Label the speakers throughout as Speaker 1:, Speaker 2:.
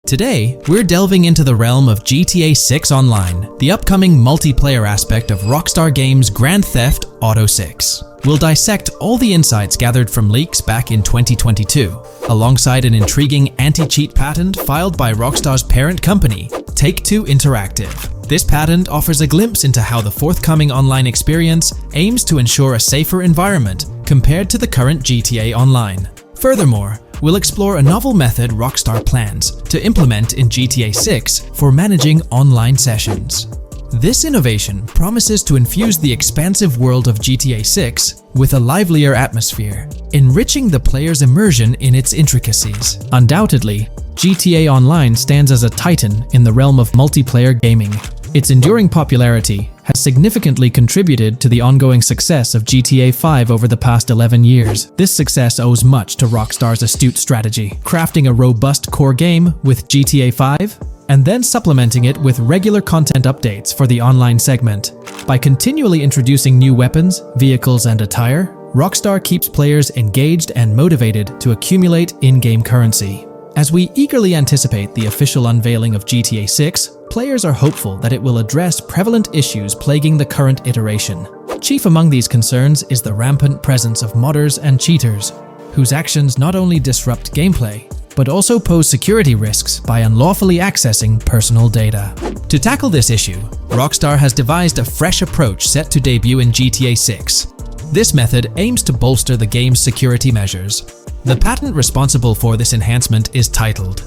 Speaker 1: Today, we're delving into the realm of GTA 6 Online, the upcoming multiplayer aspect of Rockstar Games' Grand Theft Auto 6. We'll dissect all the insights gathered from leaks back in 2022, alongside an intriguing anti-cheat patent filed by Rockstar's parent company, Take-Two Interactive. This patent offers a glimpse into how the forthcoming online experience aims to ensure a safer environment compared to the current GTA Online. Furthermore, we'll explore a novel method Rockstar plans to implement in GTA 6 for managing online sessions. This innovation promises to infuse the expansive world of GTA 6 with a livelier atmosphere, enriching the player's immersion in its intricacies. Undoubtedly, GTA Online stands as a titan in the realm of multiplayer gaming. Its enduring popularity has significantly contributed to the ongoing success of GTA 5 over the past 11 years. This success owes much to Rockstar's astute strategy, crafting a robust core game with GTA 5 and then supplementing it with regular content updates for the online segment. By continually introducing new weapons, vehicles, and attire, Rockstar keeps players engaged and motivated to accumulate in-game currency. As we eagerly anticipate the official unveiling of GTA 6, players are hopeful that it will address prevalent issues plaguing the current iteration. Chief among these concerns is the rampant presence of modders and cheaters, whose actions not only disrupt gameplay, but also pose security risks by unlawfully accessing personal data. To tackle this issue, Rockstar has devised a fresh approach set to debut in GTA 6. This method aims to bolster the game's security measures. The patent responsible for this enhancement is titled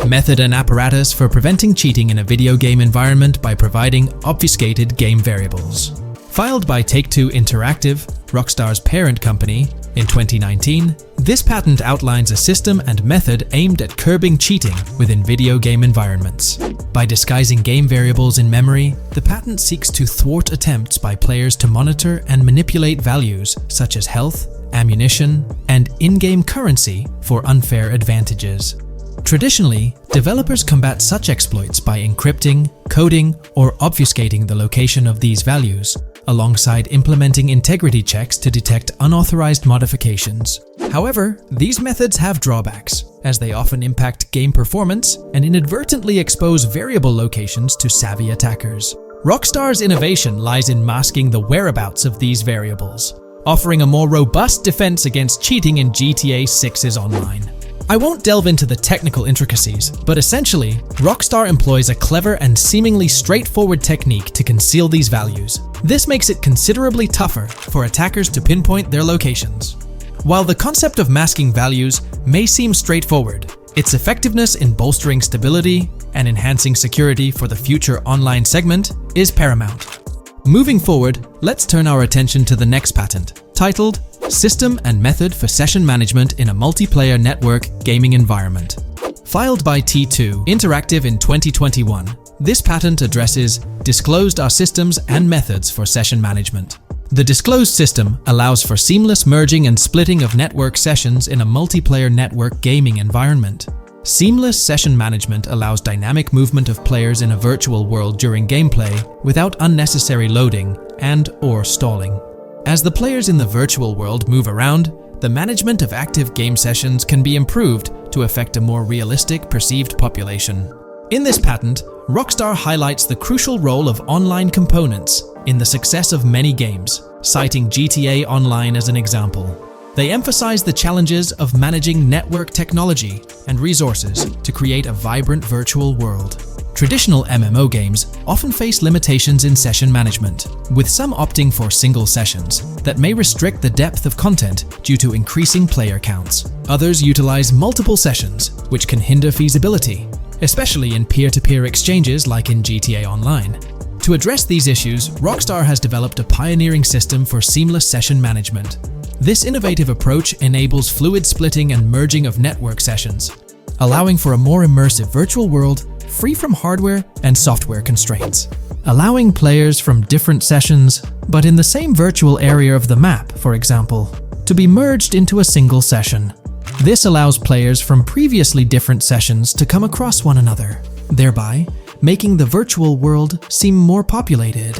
Speaker 1: Method and Apparatus for Preventing Cheating in a Video Game Environment by Providing Obfuscated Game Variables. Filed by Take-Two Interactive, Rockstar's parent company, in 2019, this patent outlines a system and method aimed at curbing cheating within video game environments. By disguising game variables in memory, the patent seeks to thwart attempts by players to monitor and manipulate values such as health, ammunition, and in-game currency for unfair advantages. Traditionally, developers combat such exploits by encrypting, coding, or obfuscating the location of these values, alongside implementing integrity checks to detect unauthorized modifications. However, these methods have drawbacks, as they often impact game performance and inadvertently expose variable locations to savvy attackers. Rockstar's innovation lies in masking the whereabouts of these variables, offering a more robust defense against cheating in GTA 6's online. I won't delve into the technical intricacies, but essentially, Rockstar employs a clever and seemingly straightforward technique to conceal these values. This makes it considerably tougher for attackers to pinpoint their locations. While the concept of masking values may seem straightforward, its effectiveness in bolstering stability and enhancing security for the future online segment is paramount. Moving forward, let's turn our attention to the next patent, titled System and Method for Session Management in a Multiplayer Network Gaming Environment. Filed by T2 Interactive in 2021, this patent addresses disclosed are systems and methods for session management. The disclosed system allows for seamless merging and splitting of network sessions in a multiplayer network gaming environment. Seamless session management allows dynamic movement of players in a virtual world during gameplay without unnecessary loading and/or stalling. As the players in the virtual world move around, the management of active game sessions can be improved to affect a more realistic perceived population. In this patent, Rockstar highlights the crucial role of online components in the success of many games, citing GTA Online as an example. They emphasize the challenges of managing network technology and resources to create a vibrant virtual world. Traditional MMO games often face limitations in session management, with some opting for single sessions that may restrict the depth of content due to increasing player counts. Others utilize multiple sessions, which can hinder feasibility, especially in peer-to-peer exchanges like in GTA Online. To address these issues, Rockstar has developed a pioneering system for seamless session management. This innovative approach enables fluid splitting and merging of network sessions, allowing for a more immersive virtual world free from hardware and software constraints. Allowing players from different sessions, but in the same virtual area of the map, for example, to be merged into a single session. This allows players from previously different sessions to come across one another, thereby making the virtual world seem more populated.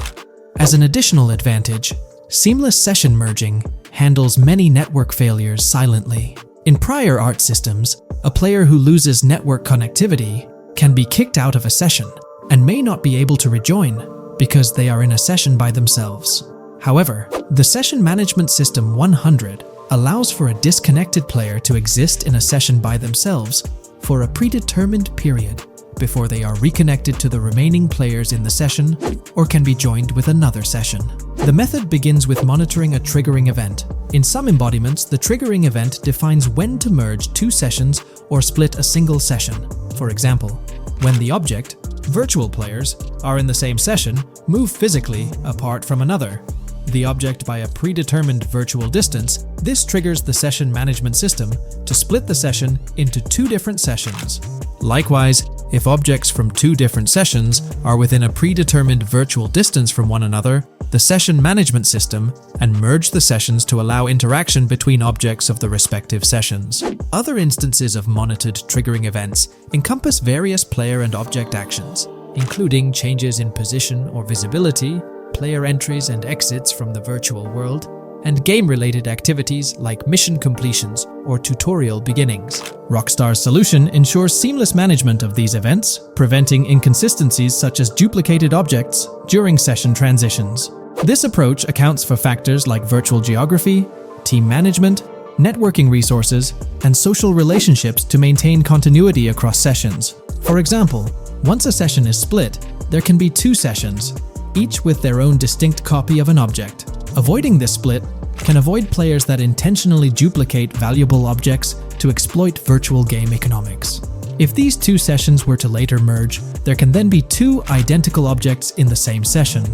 Speaker 1: As an additional advantage, seamless session merging handles many network failures silently. In prior art systems, a player who loses network connectivity can be kicked out of a session and may not be able to rejoin because they are in a session by themselves. However, the Session Management System 100 allows for a disconnected player to exist in a session by themselves for a predetermined period before they are reconnected to the remaining players in the session or can be joined with another session. The method begins with monitoring a triggering event. In some embodiments, the triggering event defines when to merge two sessions or split a single session. For example, when the object, virtual players, are in the same session, move physically apart from another, the object by a predetermined virtual distance, this triggers the session management system to split the session into two different sessions. Likewise, if objects from two different sessions are within a predetermined virtual distance from one another, the session management system and merge the sessions to allow interaction between objects of the respective sessions. Other instances of monitored triggering events encompass various player and object actions, including changes in position or visibility, player entries and exits from the virtual world, and game-related activities like mission completions or tutorial beginnings. Rockstar's solution ensures seamless management of these events, preventing inconsistencies such as duplicated objects during session transitions. This approach accounts for factors like virtual geography, team management, networking resources, and social relationships to maintain continuity across sessions. For example, once a session is split, there can be two sessions, each with their own distinct copy of an object. Avoiding this split can avoid players that intentionally duplicate valuable objects to exploit virtual game economics. If these two sessions were to later merge, there can then be two identical objects in the same session.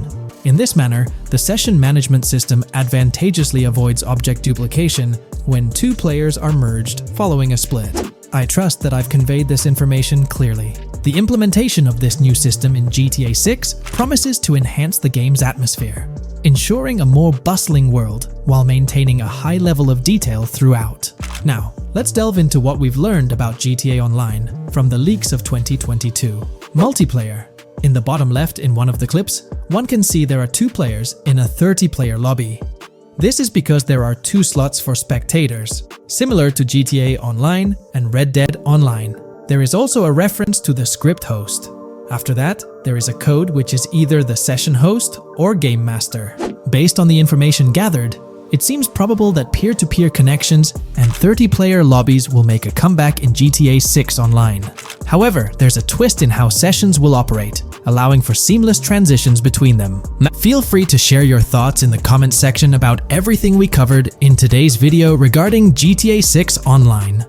Speaker 1: In this manner, the session management system advantageously avoids object duplication when two players are merged following a split. I trust that I've conveyed this information clearly. The implementation of this new system in GTA 6 promises to enhance the game's atmosphere, ensuring a more bustling world while maintaining a high level of detail throughout. Now, let's delve into what we've learned about GTA Online from the leaks of 2022. Multiplayer. In the bottom left in one of the clips, one can see there are two players in a 30-player lobby. This is because there are two slots for spectators, similar to GTA Online and Red Dead Online. There is also a reference to the script host. After that, there is a code which is either the session host or game master. Based on the information gathered, it seems probable that peer-to-peer connections and 30-player lobbies will make a comeback in GTA 6 Online. However, there's a twist in how sessions will operate, allowing for seamless transitions between them. Feel free to share your thoughts in the comment section about everything we covered in today's video regarding GTA 6 Online.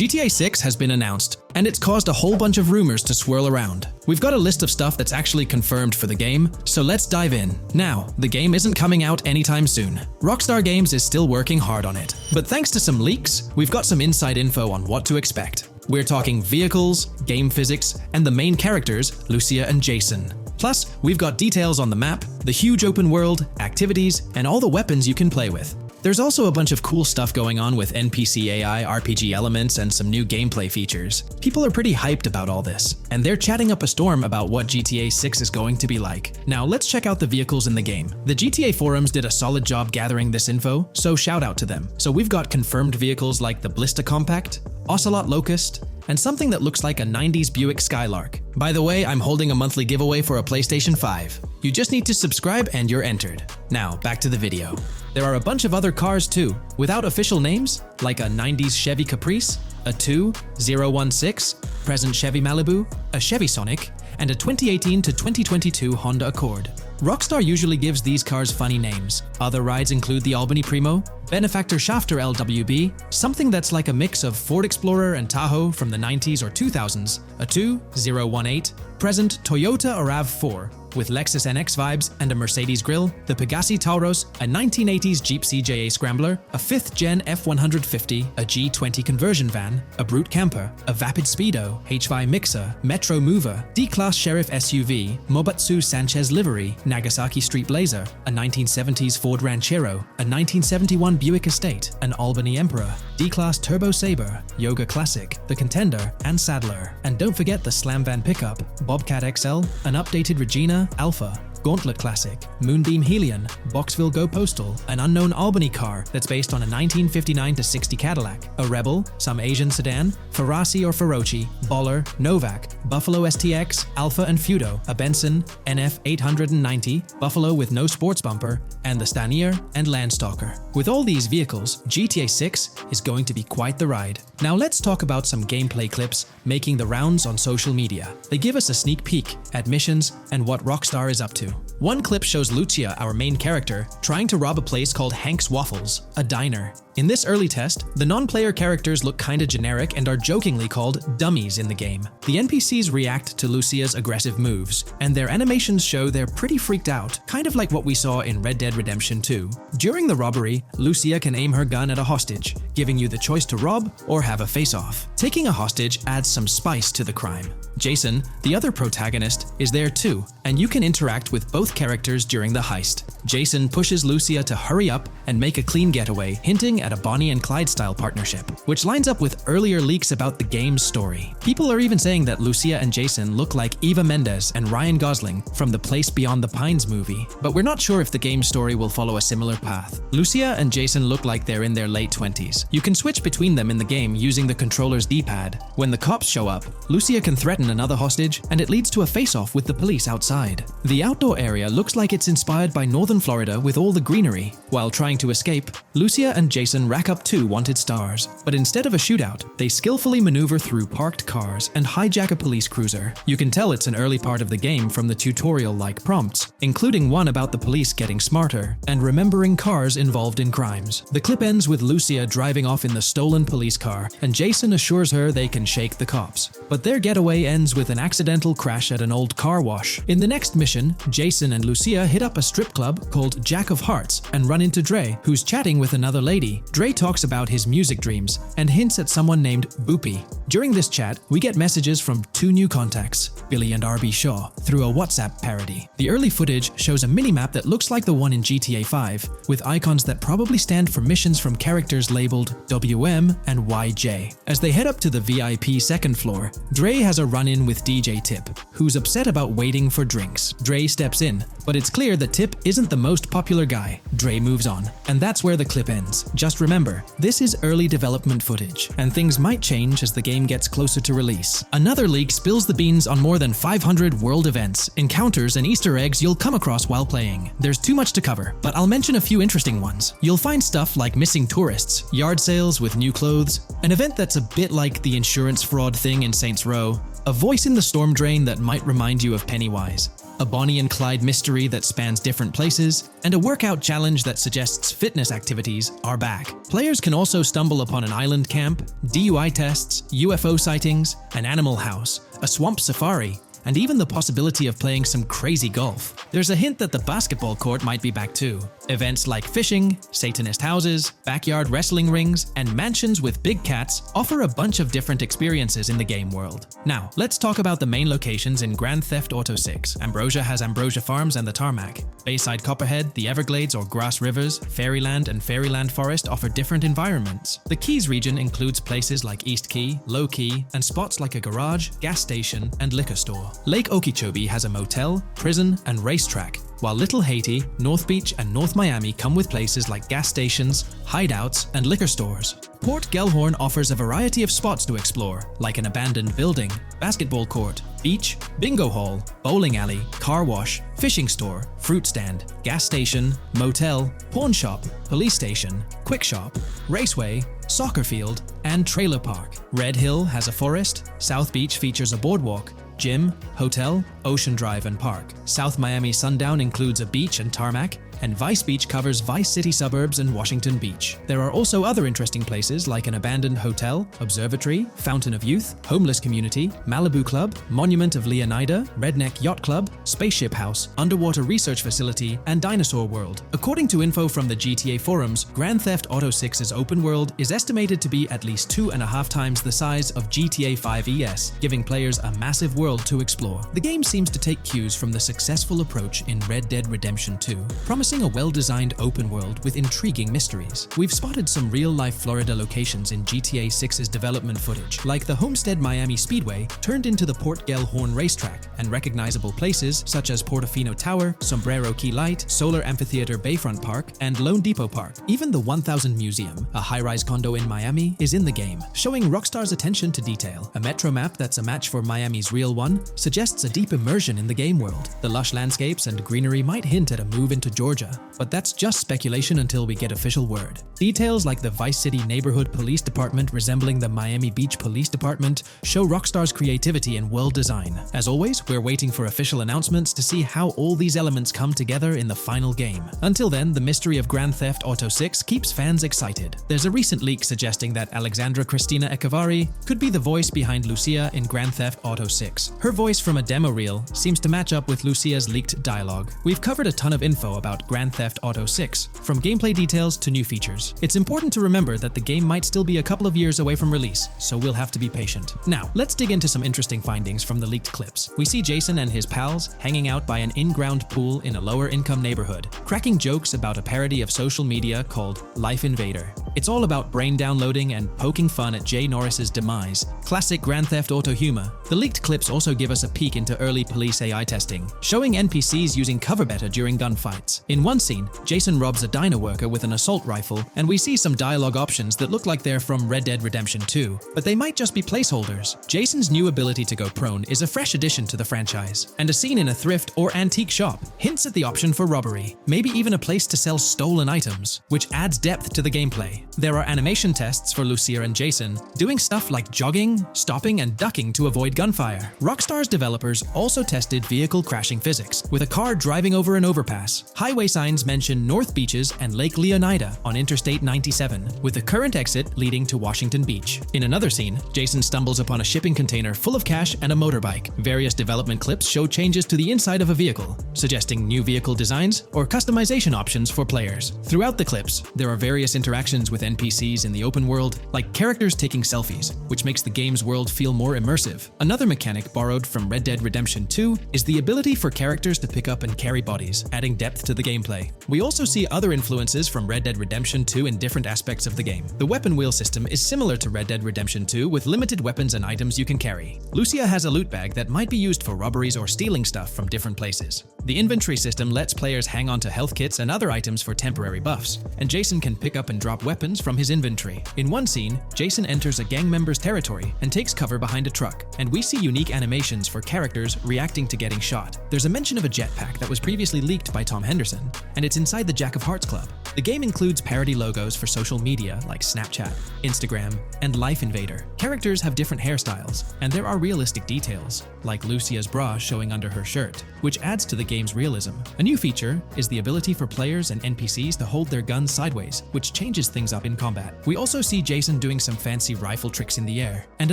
Speaker 1: GTA 6 has been announced, and it's caused a whole bunch of rumors to swirl around. We've got a list of stuff that's actually confirmed for the game, so let's dive in. Now, the game isn't coming out anytime soon. Rockstar Games is still working hard on it. But thanks to some leaks, we've got some inside info on what to expect. We're talking vehicles, game physics, and the main characters, Lucia and Jason. Plus, we've got details on the map, the huge open world, activities, and all the weapons you can play with. There's also a bunch of cool stuff going on with NPC AI, RPG elements, and some new gameplay features. People are pretty hyped about all this, and they're chatting up a storm about what GTA 6 is going to be like. Now let's check out the vehicles in the game. The GTA forums did a solid job gathering this info, so shout out to them. So we've got confirmed vehicles like the Blista Compact, Ocelot Locust, and something that looks like a 90s Buick Skylark. By the way, I'm holding a monthly giveaway for a PlayStation 5. You just need to subscribe and you're entered. Now, back to the video. There are a bunch of other cars too, without official names, like a 90s Chevy Caprice, a 2016 present Chevy Malibu, a Chevy Sonic, and a 2018 to 2022 Honda Accord. Rockstar usually gives these cars funny names. Other rides include the Albany Primo, Benefactor Shafter LWB, something that's like a mix of Ford Explorer and Tahoe from the 90s or 2000s, a 2018 present Toyota RAV4, with Lexus NX vibes and a Mercedes grille, the Pegassi Tauros, a 1980s Jeep CJA Scrambler, a 5th-gen F-150, a G20 conversion van, a Brute Camper, a Vapid Speedo, HY Mixer, Metro Mover, D-Class Sheriff SUV, Mobatsu Sanchez Livery, Nagasaki Street Blazer, a 1970s Ford Ranchero, a 1971 Buick Estate, an Albany Emperor, D-Class Turbo Sabre, Yoga Classic, the Contender, and Sadler. And don't forget the Slam Van pickup, Bobcat XL, an updated Regina, Alpha, Gauntlet Classic, Moonbeam Helion, Boxville Go Postal, an unknown Albany car that's based on a 1959-60 Cadillac, a Rebel, some Asian sedan, Ferrari or Feroci, Baller, Novak, Buffalo STX, Alpha and Feudo, a Benson, NF 890, Buffalo with no sports bumper, and the Stanier and Landstalker. With all these vehicles, GTA 6 is going to be quite the ride. Now let's talk about some gameplay clips making the rounds on social media. They give us a sneak peek at missions and what Rockstar is up to. One clip shows Lucia, our main character, trying to rob a place called Hank's Waffles, a diner. In this early test, the non-player characters look kinda generic and are jokingly called dummies in the game. The NPCs react to Lucia's aggressive moves, and their animations show they're pretty freaked out, kind of like what we saw in Red Dead Redemption 2. During the robbery, Lucia can aim her gun at a hostage, giving you the choice to rob or have a face-off. Taking a hostage adds some spice to the crime. Jason, the other protagonist, is there too, and you can interact with both characters during the heist. Jason pushes Lucia to hurry up and make a clean getaway, hinting at a Bonnie and Clyde-style partnership, which lines up with earlier leaks about the game's story. People are even saying that Lucia and Jason look like Eva Mendes and Ryan Gosling from the Place Beyond the Pines movie, but we're not sure if the game's story will follow a similar path. Lucia and Jason look like they're in their late 20s. You can switch between them in the game using the controller's D-pad. When the cops show up, Lucia can threaten another hostage, and it leads to a face-off with the police outside. The outdoor area looks like it's inspired by northern Florida with all the greenery. While trying to escape, Lucia and Jason rack up 2 wanted stars, but instead of a shootout, they skillfully maneuver through parked cars and hijack a police cruiser. You can tell it's an early part of the game from the tutorial-like prompts, including one about the police getting smarter and remembering cars involved in crimes. The clip ends with Lucia driving off in the stolen police car, and Jason assures her they can shake the cops. But their getaway ends with an accidental crash at an old car wash. In the next mission, Jason and Lucia hit up a strip club called Jack of Hearts and run into Dre, who's chatting with another lady. Dre talks about his music dreams and hints at someone named Boopy. During this chat, we get messages from 2 new contacts, Billy and RB Shaw, through a WhatsApp parody. The early footage shows a minimap that looks like the one in GTA 5, with icons that probably stand for missions from characters labeled WM and YJ. As they head up to the VIP second floor, Dre has a run-in with DJ Tip, who's upset about waiting for drinks. Dre steps in, but it's clear that Tip isn't the most popular guy. Dre moves on, and that's where the clip ends. Just remember, this is early development footage, and things might change as the game gets closer to release. Another leak spills the beans on more than 500 world events, encounters, and Easter eggs you'll come across while playing. There's too much to cover, but I'll mention a few interesting ones. You'll find stuff like missing tourists, yard sales with new clothes, an event that's a bit like the insurance fraud thing in Saints Row, a voice in the storm drain that might remind you of Pennywise, a Bonnie and Clyde mystery that spans different places, and a workout challenge that suggests fitness activities are back. Players can also stumble upon an island camp, DUI tests, UFO sightings, an animal house, a swamp safari, and even the possibility of playing some crazy golf. There's a hint that the basketball court might be back too. Events like fishing, Satanist houses, backyard wrestling rings, and mansions with big cats offer a bunch of different experiences in the game world. Now, let's talk about the main locations in Grand Theft Auto 6. Ambrosia has Ambrosia Farms and the Tarmac. Bayside Copperhead, the Everglades or Grass Rivers, Fairyland and Fairyland Forest offer different environments. The Keys region includes places like East Key, Low Key, and spots like a garage, gas station, and liquor store. Lake Okeechobee has a motel, prison, and racetrack, while Little Haiti, North Beach, and North Miami come with places like gas stations, hideouts, and liquor stores. Port Gellhorn offers a variety of spots to explore, like an abandoned building, basketball court, beach, bingo hall, bowling alley, car wash, fishing store, fruit stand, gas station, motel, pawn shop, police station, quick shop, raceway, soccer field, and trailer park. Red Hill has a forest, South Beach features a boardwalk, gym, hotel, Ocean Drive, and park. South Miami Sundown includes a beach and tarmac, and Vice Beach covers Vice City suburbs and Washington Beach. There are also other interesting places like an abandoned hotel, observatory, Fountain of Youth, homeless community, Malibu Club, Monument of Leonida, Redneck Yacht Club, Spaceship House, underwater research facility, and Dinosaur World. According to info from the GTA forums, Grand Theft Auto 6's open world is estimated to be at least 2.5 times the size of GTA 5 ES, giving players a massive world to explore. The game seems to take cues from the successful approach in Red Dead Redemption 2, promising promising a well-designed open world with intriguing mysteries. We've spotted some real-life Florida locations in GTA 6's development footage, like the Homestead Miami Speedway turned into the Port Gellhorn racetrack, and recognizable places such as Portofino Tower, Sombrero Key Light, Solar Amphitheater Bayfront Park, and Lone Depot Park. Even the 1000 Museum, a high-rise condo in Miami, is in the game, showing Rockstar's attention to detail. A metro map that's a match for Miami's real one suggests a deep immersion in the game world. The lush landscapes and greenery might hint at a move into Georgia, but that's just speculation until we get official word. Details like the Vice City Neighborhood Police Department resembling the Miami Beach Police Department show Rockstar's creativity in world design. As always, we're waiting for official announcements to see how all these elements come together in the final game. Until then, the mystery of Grand Theft Auto 6 keeps fans excited. There's a recent leak suggesting that Alexandra Christina Echevarri could be the voice behind Lucia in Grand Theft Auto 6. Her voice from a demo reel seems to match up with Lucia's leaked dialogue. We've covered a ton of info about Grand Theft Auto 6, from gameplay details to new features. It's important to remember that the game might still be a couple of years away from release, so we'll have to be patient. Now, let's dig into some interesting findings from the leaked clips. We see Jason and his pals hanging out by an in-ground pool in a lower-income neighborhood, cracking jokes about a parody of social media called Life Invader. It's all about brain downloading and poking fun at Jay Norris's demise. Classic Grand Theft Auto humor. The leaked clips also give us a peek into early police AI testing, showing NPCs using cover beta during gunfights. In one scene, Jason robs a diner worker with an assault rifle, and we see some dialogue options that look like they're from Red Dead Redemption 2, but they might just be placeholders. Jason's new ability to go prone is a fresh addition to the franchise, and a scene in a thrift or antique shop hints at the option for robbery, maybe even a place to sell stolen items, which adds depth to the gameplay. There are animation tests for Lucia and Jason, doing stuff like jogging, stopping, and ducking to avoid gunfire. Rockstar's developers also tested vehicle crashing physics, with a car driving over an overpass. Highway signs mention North Beaches and Lake Leonida on Interstate 97, with the current exit leading to Washington Beach. In another scene, Jason stumbles upon a shipping container full of cash and a motorbike. Various development clips show changes to the inside of a vehicle, suggesting new vehicle designs or customization options for players. Throughout the clips, there are various interactions with NPCs in the open world, like characters taking selfies, which makes the game's world feel more immersive. Another mechanic borrowed from Red Dead Redemption 2 is the ability for characters to pick up and carry bodies, adding depth to the gameplay. We also see other influences from Red Dead Redemption 2 in different aspects of the game. The weapon wheel system is similar to Red Dead Redemption 2 with limited weapons and items you can carry. Lucia has a loot bag that might be used for robberies or stealing stuff from different places. The inventory system lets players hang on to health kits and other items for temporary buffs, and Jason can pick up and drop weapons from his inventory. In one scene, Jason enters a gang member's territory and takes cover behind a truck, and we see unique animations for characters reacting to getting shot. There's a mention of a jetpack that was previously leaked by Tom Henderson, and it's inside the Jack of Hearts Club. The game includes parody logos for social media like Snapchat, Instagram, and Life Invader. Characters have different hairstyles, and there are realistic details, like Lucia's bra showing under her shirt, which adds to the game's realism. A new feature is the ability for players and NPCs to hold their guns sideways, which changes things up in combat. We also see Jason doing some fancy rifle tricks in the air, and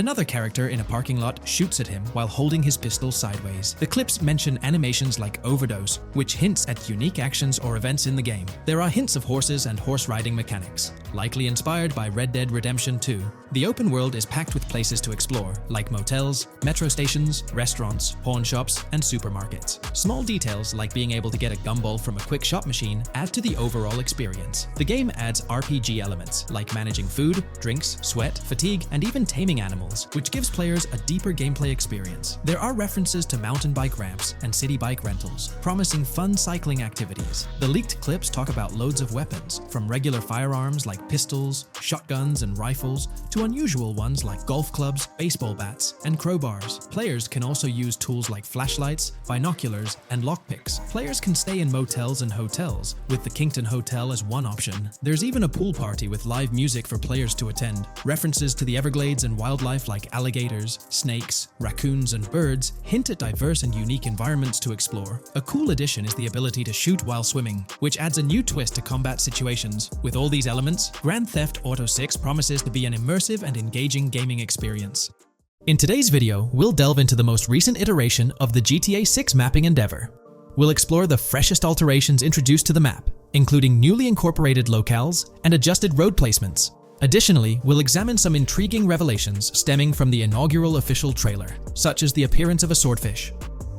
Speaker 1: another character in a parking lot shoots at him while holding his pistol sideways. The clips mention animations like overdose, which hints at unique actions or events in the game. There are hints of horses and horse riding mechanics, likely inspired by Red Dead Redemption 2. The open world is packed with places to explore, like motels, metro stations, restaurants, pawn shops, and supermarkets. Small details like being able to get a gumball from a quick shop machine add to the overall experience. The game adds RPG elements, like managing food, drinks, sweat, fatigue, and even taming animals, which gives players a deeper gameplay experience. There are references to mountain bike ramps and city bike rentals, promising fun cycling activities. The leaked clips talk about loads of weapons, from regular firearms like pistols, shotguns, and rifles, to unusual ones like golf clubs, baseball bats, and crowbars. Players can also use tools like flashlights, binoculars, and lockpicks. Players can stay in motels and hotels, with the Kinkton Hotel as one option. There's even a pool party with live music for players to attend. References to the Everglades and wildlife like alligators, snakes, raccoons, and birds hint at diverse and unique environments to explore. A cool addition is the ability to shoot while swimming, which adds a new twist to combat situations. With all these elements, Grand Theft Auto 6 promises to be an immersive and engaging gaming experience. In today's video, we'll delve into the most recent iteration of the GTA 6 mapping endeavor. We'll explore the freshest alterations introduced to the map, including newly incorporated locales and adjusted road placements. Additionally, we'll examine some intriguing revelations stemming from the inaugural official trailer, such as the appearance of a swordfish.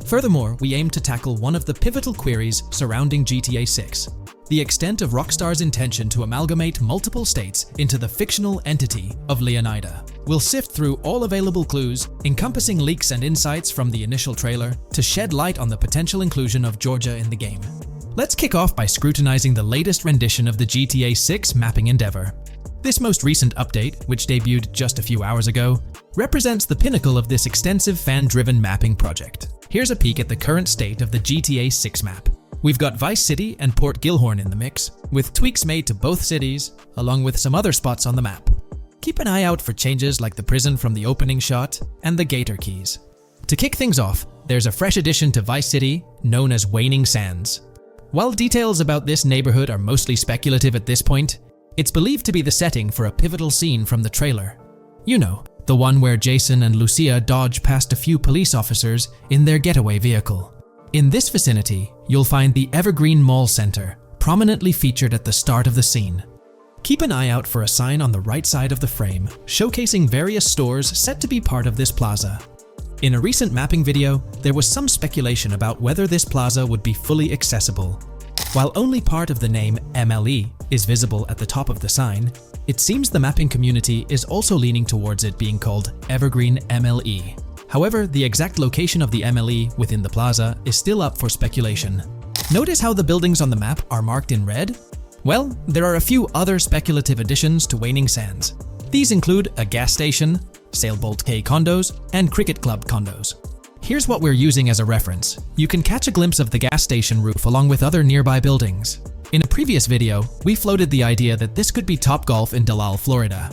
Speaker 1: Furthermore, we aim to tackle one of the pivotal queries surrounding GTA 6. the extent of Rockstar's intention to amalgamate multiple states into the fictional entity of Leonida. We'll sift through all available clues, encompassing leaks and insights from the initial trailer, to shed light on the potential inclusion of Georgia in the game. Let's kick off by scrutinizing the latest rendition of the GTA 6 mapping endeavor. This most recent update, which debuted just a few hours ago, represents the pinnacle of this extensive fan-driven mapping project. Here's a peek at the current state of the GTA 6 map. We've got Vice City and Port Gilhorn in the mix, with tweaks made to both cities, along with some other spots on the map. Keep an eye out for changes like the prison from the opening shot and the Gator Keys. To kick things off, there's a fresh addition to Vice City known as Waning Sands. While details about this neighborhood are mostly speculative at this point, it's believed to be the setting for a pivotal scene from the trailer. You know, the one where Jason and Lucia dodge past a few police officers in their getaway vehicle. In this vicinity, you'll find the Evergreen Mall Center, prominently featured at the start of the scene. Keep an eye out for a sign on the right side of the frame, showcasing various stores set to be part of this plaza. In a recent mapping video, there was some speculation about whether this plaza would be fully accessible. While only part of the name MLE is visible at the top of the sign, it seems the mapping community is also leaning towards it being called Evergreen MLE. However, the exact location of the MLE within the plaza is still up for speculation. Notice how the buildings on the map are marked in red? Well, there are a few other speculative additions to Waning Sands. These include a gas station, Sailbolt K condos, and Cricket Club condos. Here's what we're using as a reference. You can catch a glimpse of the gas station roof along with other nearby buildings. In a previous video, we floated the idea that this could be Topgolf in Dalal, Florida.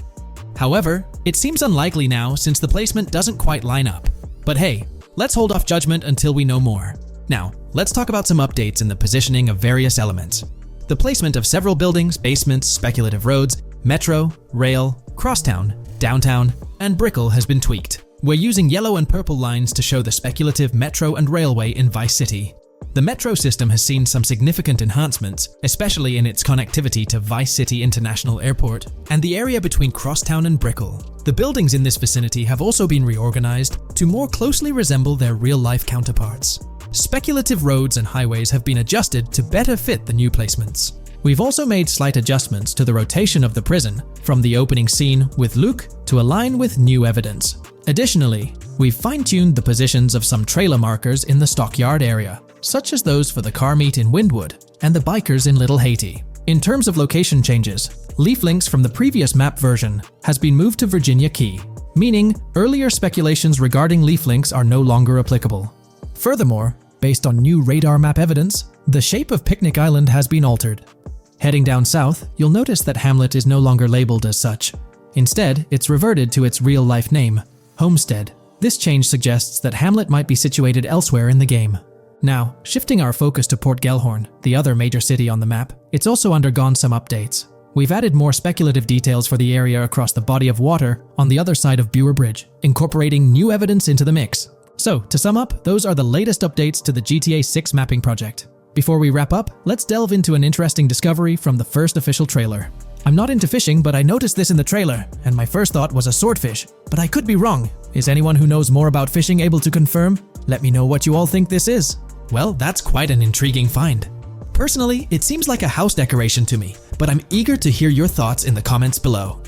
Speaker 1: However, it seems unlikely now since the placement doesn't quite line up. But hey, let's hold off judgment until we know more. Now, let's talk about some updates in the positioning of various elements. The placement of several buildings, basements, speculative roads, metro, rail, crosstown, downtown, and Brickell has been tweaked. We're using yellow and purple lines to show the speculative metro and railway in Vice City. The metro system has seen some significant enhancements, especially in its connectivity to Vice City International Airport and the area between Crosstown and Brickell. The buildings in this vicinity have also been reorganized to more closely resemble their real-life counterparts. Speculative roads and highways have been adjusted to better fit the new placements. We've also made slight adjustments to the rotation of the prison from the opening scene with Luke to align with new evidence. Additionally, we've fine-tuned the positions of some trailer markers in the stockyard area, such as those for the car meet in Wynwood and the bikers in Little Haiti. In terms of location changes, leaf links from the previous map version has been moved to Virginia Key, meaning earlier speculations regarding leaf links are no longer applicable. Furthermore, based on new radar map evidence, the shape of Picnic Island has been altered. Heading down south, you'll notice that Hamlet is no longer labeled as such. Instead, it's reverted to its real-life name, Homestead. This change suggests that Hamlet might be situated elsewhere in the game. Now, shifting our focus to Port Gilhorn, the other major city on the map, it's also undergone some updates. We've added more speculative details for the area across the body of water on the other side of Buer Bridge, incorporating new evidence into the mix. So, to sum up, those are the latest updates to the GTA 6 mapping project. Before we wrap up, let's delve into an interesting discovery from the first official trailer. I'm not into fishing, but I noticed this in the trailer, and my first thought was a swordfish, but I could be wrong. Is anyone who knows more about fishing able to confirm? Let me know what you all think this is. Well, that's quite an intriguing find. Personally, it seems like a house decoration to me, but I'm eager to hear your thoughts in the comments below.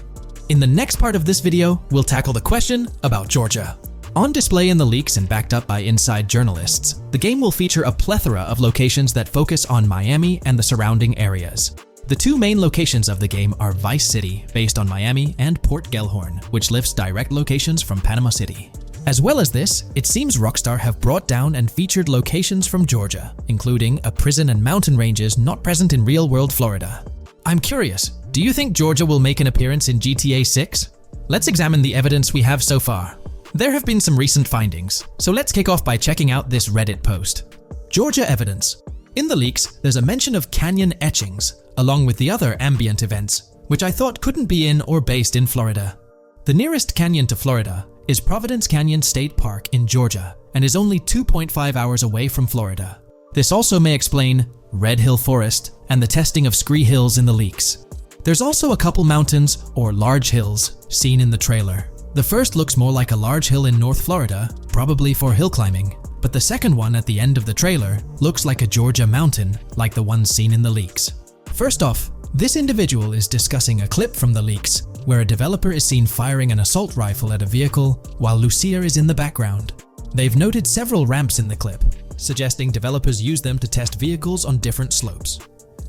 Speaker 1: In the next part of this video, we'll tackle the question about Georgia. On display in the leaks and backed up by inside journalists, the game will feature a plethora of locations that focus on Miami and the surrounding areas. The two main locations of the game are Vice City, based on Miami, and Port Gilhorn, which lifts direct locations from Panama City. As well as this, it seems Rockstar have brought down and featured locations from Georgia, including a prison and mountain ranges not present in real-world Florida. I'm curious, do you think Georgia will make an appearance in GTA 6? Let's examine the evidence we have so far. There have been some recent findings, so let's kick off by checking out this Reddit post. Georgia evidence. In the leaks, there's a mention of canyon etchings, along with the other ambient events, which I thought couldn't be in or based in Florida. The nearest canyon to Florida is Providence Canyon State Park in Georgia, and is only 2.5 hours away from Florida. This also may explain Red Hill Forest and the testing of Scree Hills in the leaks. There's also a couple mountains, or large hills, seen in the trailer. The first looks more like a large hill in North Florida, probably for hill climbing, but the second one at the end of the trailer looks like a Georgia mountain, like the one seen in the leaks. First off, this individual is discussing a clip from the leaks, where a developer is seen firing an assault rifle at a vehicle while Lucia is in the background. They've noted several ramps in the clip, suggesting developers use them to test vehicles on different slopes.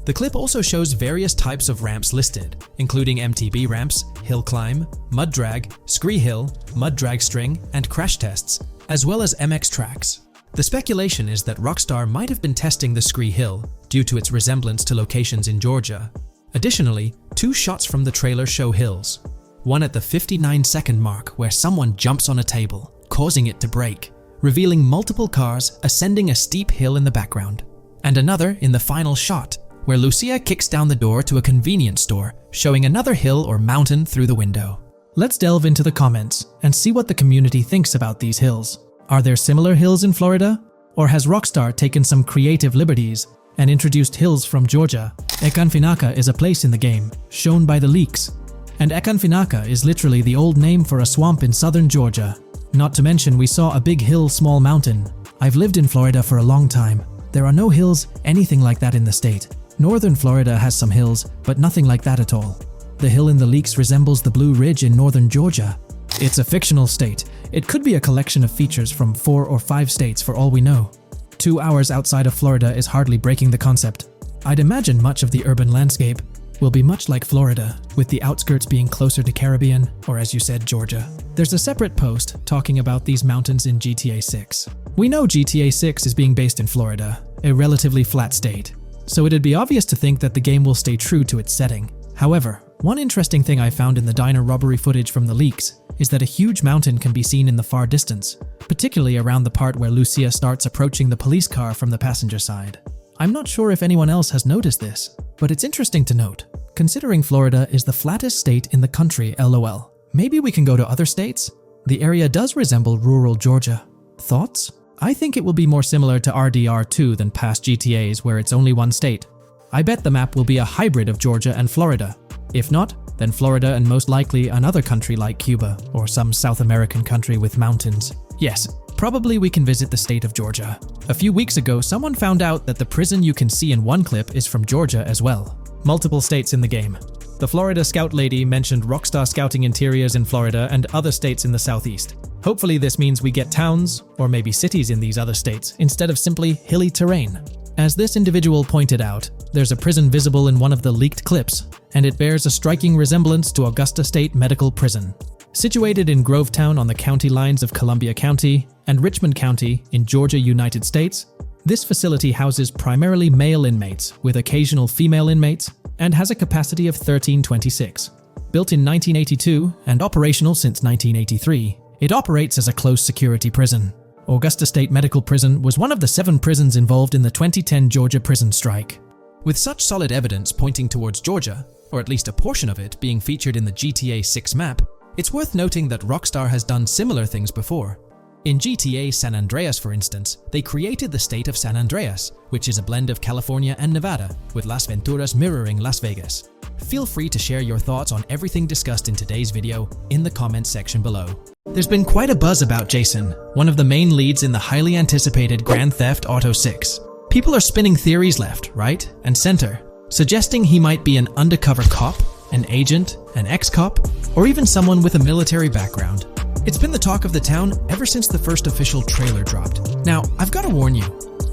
Speaker 1: The clip also shows various types of ramps listed, including MTB ramps, hill climb, mud drag, scree hill, mud drag string, and crash tests, as well as MX tracks. The speculation is that Rockstar might have been testing the scree hill due to its resemblance to locations in Georgia. Additionally, 2 shots from the trailer show hills, one at the 59-second mark where someone jumps on a table, causing it to break, revealing multiple cars ascending a steep hill in the background, and another in the final shot, where Lucia kicks down the door to a convenience store, showing another hill or mountain through the window. Let's delve into the comments and see what the community thinks about these hills. Are there similar hills in Florida? Or has Rockstar taken some creative liberties and introduced hills from Georgia? Ekanfinaka is a place in the game, shown by the leaks. And Ekanfinaka is literally the old name for a swamp in southern Georgia. Not to mention we saw a big hill, small mountain. I've lived in Florida for a long time. There are no hills, anything like that in the state. Northern Florida has some hills, but nothing like that at all. The hill in the leaks resembles the Blue Ridge in northern Georgia. It's a fictional state. It could be a collection of features from 4 or 5 states for all we know. 2 hours outside of Florida is hardly breaking the concept. I'd imagine much of the urban landscape will be much like Florida, with the outskirts being closer to Caribbean, or as you said, Georgia. There's a separate post talking about these mountains in GTA 6. We know GTA 6 is being based in Florida, a relatively flat state, so it'd be obvious to think that the game will stay true to its setting. However, one interesting thing I found in the diner robbery footage from the leaks is that a huge mountain can be seen in the far distance, particularly around the part where Lucia starts approaching the police car from the passenger side. I'm not sure if anyone else has noticed this, but it's interesting to note, considering Florida is the flattest state in the country, LOL. Maybe we can go to other states? The area does resemble rural Georgia. Thoughts? I think it will be more similar to RDR2 than past GTAs where it's only one state. I bet the map will be a hybrid of Georgia and Florida. If not, then Florida and most likely another country like Cuba or some South American country with mountains. Yes, probably we can visit the state of Georgia. A few weeks ago, someone found out that the prison you can see in one clip is from Georgia as well. Multiple states in the game. The Florida Scout lady mentioned Rockstar scouting interiors in Florida and other states in the southeast. Hopefully this means we get towns, or maybe cities in these other states, instead of simply hilly terrain. As this individual pointed out, there's a prison visible in one of the leaked clips, and it bears a striking resemblance to Augusta State Medical Prison. Situated in Grovetown on the county lines of Columbia County and Richmond County in Georgia, United States, this facility houses primarily male inmates with occasional female inmates and has a capacity of 1326. Built in 1982 and operational since 1983, it operates as a close security prison. Augusta State Medical Prison was one of the 7 prisons involved in the 2010 Georgia prison strike. With such solid evidence pointing towards Georgia, or at least a portion of it being featured in the GTA 6 map, it's worth noting that Rockstar has done similar things before. In GTA San Andreas, for instance, they created the state of San Andreas, which is a blend of California and Nevada, with Las Venturas mirroring Las Vegas. Feel free to share your thoughts on everything discussed in today's video in the comments section below. There's been quite a buzz about Jason, one of the main leads in the highly anticipated Grand Theft Auto 6. People are spinning theories left, right, and center, suggesting he might be an undercover cop, an agent, an ex-cop, or even someone with a military background. It's been the talk of the town ever since the first official trailer dropped. Now, I've got to warn you,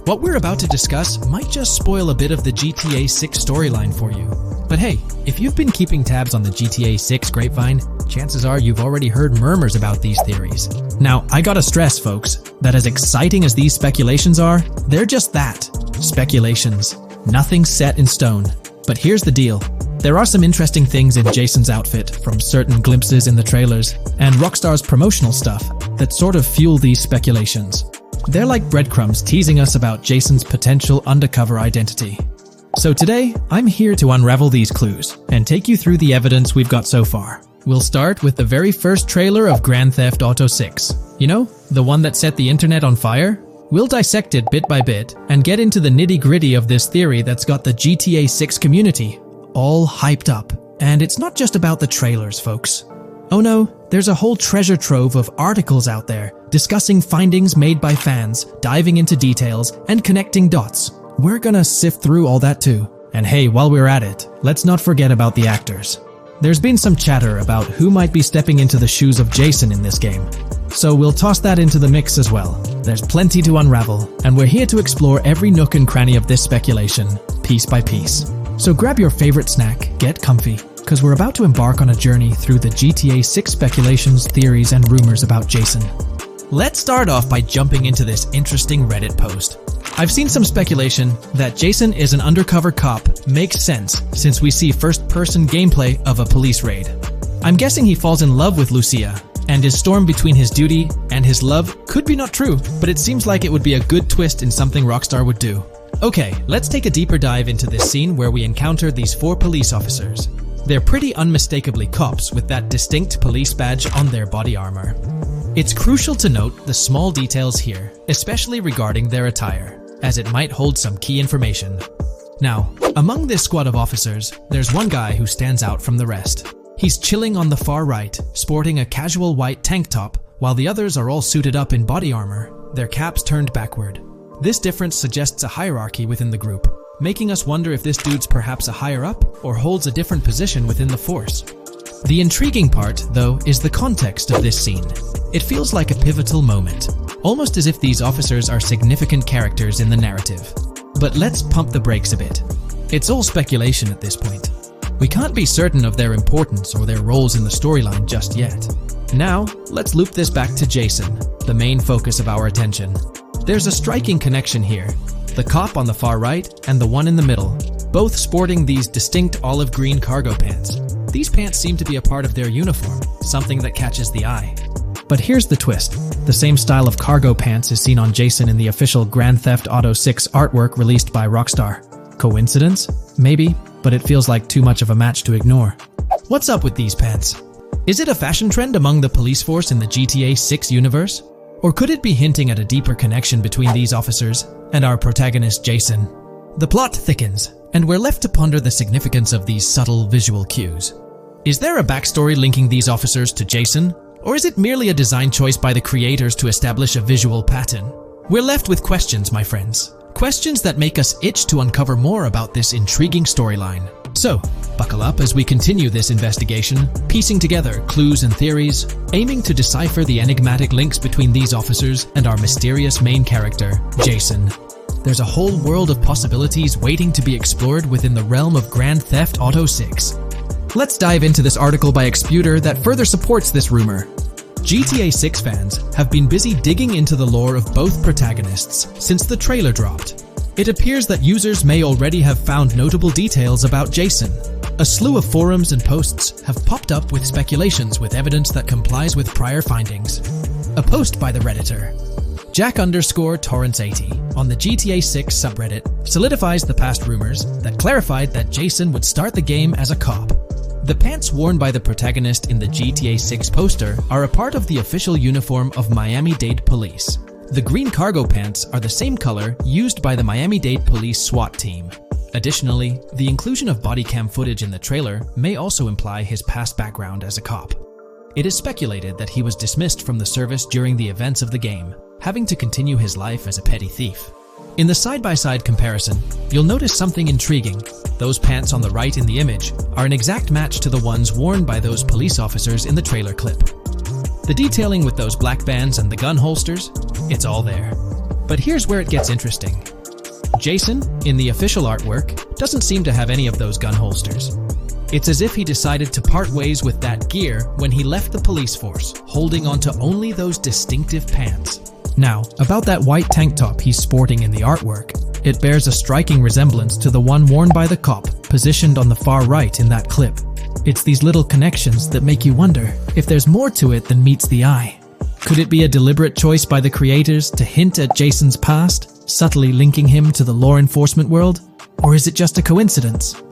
Speaker 1: what we're about to discuss might just spoil a bit of the GTA 6 storyline for you. But hey, if you've been keeping tabs on the GTA 6 grapevine, chances are you've already heard murmurs about these theories. Now, I gotta stress, folks, that as exciting as these speculations are, they're just that, speculations. Nothing's set in stone. But here's the deal. There are some interesting things in Jason's outfit from certain glimpses in the trailers and Rockstar's promotional stuff that sort of fuel these speculations. They're like breadcrumbs teasing us about Jason's potential undercover identity. So today, I'm here to unravel these clues and take you through the evidence we've got so far. We'll start with the very first trailer of Grand Theft Auto 6. You know, the one that set the internet on fire? We'll dissect it bit by bit and get into the nitty-gritty of this theory that's got the GTA 6 community all hyped up. And it's not just about the trailers, folks. Oh no, there's a whole treasure trove of articles out there discussing findings made by fans, diving into details, and connecting dots. We're gonna sift through all that too, And hey, while we're at it, let's not forget about the actors. There's been some chatter about who might be stepping into the shoes of Jason in this game, so we'll toss that into the mix as well. There's plenty to unravel, and we're here to explore every nook and cranny of this speculation, piece by piece. So grab your favorite snack, get comfy, because we're about to embark on a journey through the GTA 6 speculations, theories, and rumors about Jason. Let's start off by jumping into this interesting Reddit post. I've seen some speculation that Jason is an undercover cop makes sense since we see first-person gameplay of a police raid. I'm guessing he falls in love with Lucia, and his storm between his duty and his love could be not true, but it seems like it would be a good twist in something Rockstar would do. Okay, let's take a deeper dive into this scene where we encounter these 4 police officers. They're pretty unmistakably cops with that distinct police badge on their body armor. It's crucial to note the small details here, especially regarding their attire, as it might hold some key information. Now, among this squad of officers, there's one guy who stands out from the rest. He's chilling on the far right, sporting a casual white tank top, while the others are all suited up in body armor, their caps turned backward. This difference suggests a hierarchy within the group, making us wonder if this dude's perhaps a higher up or holds a different position within the force. The intriguing part, though, is the context of this scene. It feels like a pivotal moment, almost as if these officers are significant characters in the narrative. But let's pump the brakes a bit. It's all speculation at this point. We can't be certain of their importance or their roles in the storyline just yet. Now, let's loop this back to Jason, the main focus of our attention. There's a striking connection here. The cop on the far right and the one in the middle, both sporting these distinct olive green cargo pants. These pants seem to be a part of their uniform, something that catches the eye. But here's the twist. The same style of cargo pants is seen on Jason in the official Grand Theft Auto 6 artwork released by Rockstar. Coincidence? Maybe, but it feels like too much of a match to ignore. What's up with these pants? Is it a fashion trend among the police force in the GTA 6 universe? Or could it be hinting at a deeper connection between these officers and our protagonist Jason? The plot thickens, and we're left to ponder the significance of these subtle visual cues. Is there a backstory linking these officers to Jason? Or is it merely a design choice by the creators to establish a visual pattern? We're left with questions, my friends. Questions that make us itch to uncover more about this intriguing storyline. So, buckle up as we continue this investigation, piecing together clues and theories, aiming to decipher the enigmatic links between these officers and our mysterious main character, Jason. There's a whole world of possibilities waiting to be explored within the realm of Grand Theft Auto 6. Let's dive into this article by Exputer that further supports this rumor. GTA 6 fans have been busy digging into the lore of both protagonists since the trailer dropped. It appears that users may already have found notable details about Jason. A slew of forums and posts have popped up with speculations with evidence that complies with prior findings. A post by the Redditor, Jack_Torrance80, on the GTA 6 subreddit solidifies the past rumors that clarified that Jason would start the game as a cop. The pants worn by the protagonist in the GTA 6 poster are a part of the official uniform of Miami-Dade Police. The green cargo pants are the same color used by the Miami-Dade Police SWAT team. Additionally, the inclusion of body cam footage in the trailer may also imply his past background as a cop. It is speculated that he was dismissed from the service during the events of the game, having to continue his life as a petty thief. In the side-by-side comparison, you'll notice something intriguing. Those pants on the right in the image are an exact match to the ones worn by those police officers in the trailer clip. The detailing with those black bands and the gun holsters, it's all there. But here's where it gets interesting. Jason, in the official artwork, doesn't seem to have any of those gun holsters. It's as if he decided to part ways with that gear when he left the police force, holding onto only those distinctive pants. Now, about that white tank top he's sporting in the artwork, it bears a striking resemblance to the one worn by the cop, positioned on the far right in that clip. It's these little connections that make you wonder if there's more to it than meets the eye. Could it be a deliberate choice by the creators to hint at Jason's past, subtly linking him to the law enforcement world? Or is it just a coincidence?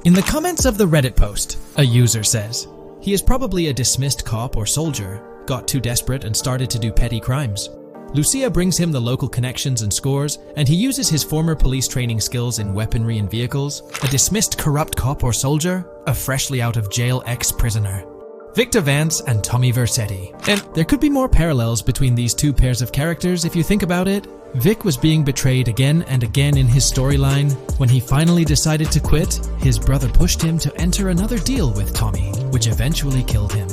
Speaker 1: In the comments of the Reddit post, a user says, he is probably a dismissed cop or soldier, got too desperate and started to do petty crimes. Lucia brings him the local connections and scores, and he uses his former police training skills in weaponry and vehicles. A dismissed corrupt cop or soldier, a freshly out of jail ex-prisoner. Victor Vance and Tommy Vercetti. And there could be more parallels between these two pairs of characters if you think about it. Vic was being betrayed again and again in his storyline. When he finally decided to quit, his brother pushed him to enter another deal with Tommy, which eventually killed him.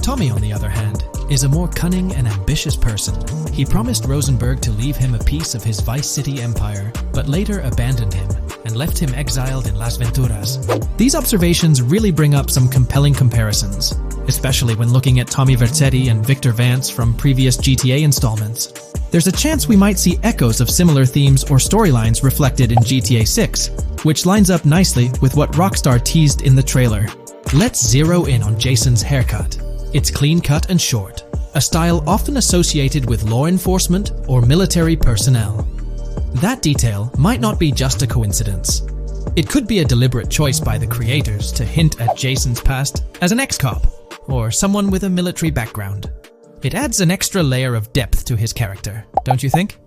Speaker 1: Tommy, on the other hand, is a more cunning and ambitious person. He promised Rosenberg to leave him a piece of his Vice City empire, but later abandoned him and left him exiled in Las Venturas. These observations really bring up some compelling comparisons, especially when looking at Tommy Vercetti and Victor Vance from previous GTA installments. There's a chance we might see echoes of similar themes or storylines reflected in GTA 6, which lines up nicely with what Rockstar teased in the trailer. Let's zero in on Jason's haircut. It's clean-cut and short, a style often associated with law enforcement or military personnel. That detail might not be just a coincidence. It could be a deliberate choice by the creators to hint at Jason's past as an ex-cop or someone with a military background. It adds an extra layer of depth to his character, don't you think?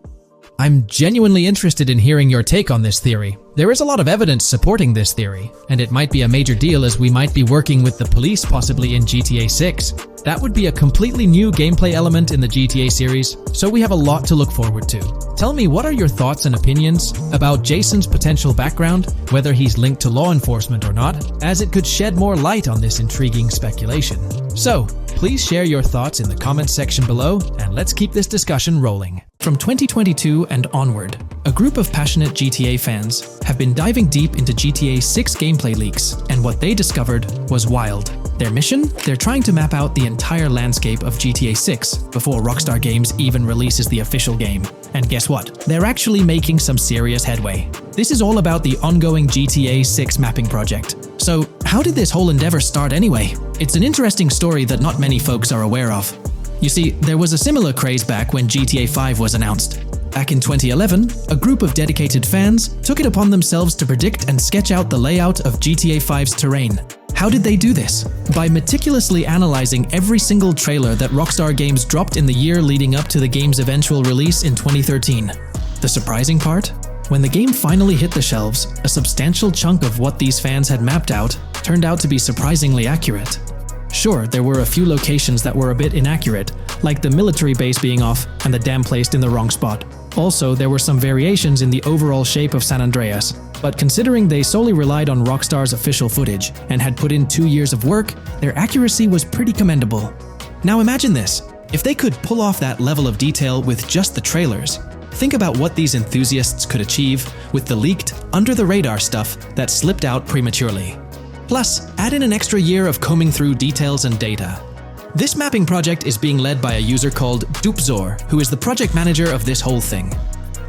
Speaker 1: I'm genuinely interested in hearing your take on this theory. There is a lot of evidence supporting this theory, and it might be a major deal as we might be working with the police possibly in GTA 6. That would be a completely new gameplay element in the GTA series, so we have a lot to look forward to. Tell me, what are your thoughts and opinions about Jason's potential background, whether he's linked to law enforcement or not, as it could shed more light on this intriguing speculation. So, please share your thoughts in the comments section below, and let's keep this discussion rolling. From 2022 and onward, a group of passionate GTA fans have been diving deep into GTA 6 gameplay leaks, and what they discovered was wild. Their mission? They're trying to map out the entire landscape of GTA 6 before Rockstar Games even releases the official game. And guess what? They're actually making some serious headway. This is all about the ongoing GTA 6 mapping project. So, how did this whole endeavor start anyway? It's an interesting story that not many folks are aware of. You see, there was a similar craze back when GTA 5 was announced. Back in 2011, a group of dedicated fans took it upon themselves to predict and sketch out the layout of GTA 5's terrain. How did they do this? By meticulously analyzing every single trailer that Rockstar Games dropped in the year leading up to the game's eventual release in 2013. The surprising part? When the game finally hit the shelves, a substantial chunk of what these fans had mapped out turned out to be surprisingly accurate. Sure, there were a few locations that were a bit inaccurate, like the military base being off and the dam placed in the wrong spot. Also, there were some variations in the overall shape of San Andreas, but considering they solely relied on Rockstar's official footage and had put in 2 years of work, their accuracy was pretty commendable. Now imagine this, if they could pull off that level of detail with just the trailers, think about what these enthusiasts could achieve with the leaked, under-the-radar stuff that slipped out prematurely. Plus, add in an extra year of combing through details and data. This mapping project is being led by a user called Dupzor, who is the project manager of this whole thing.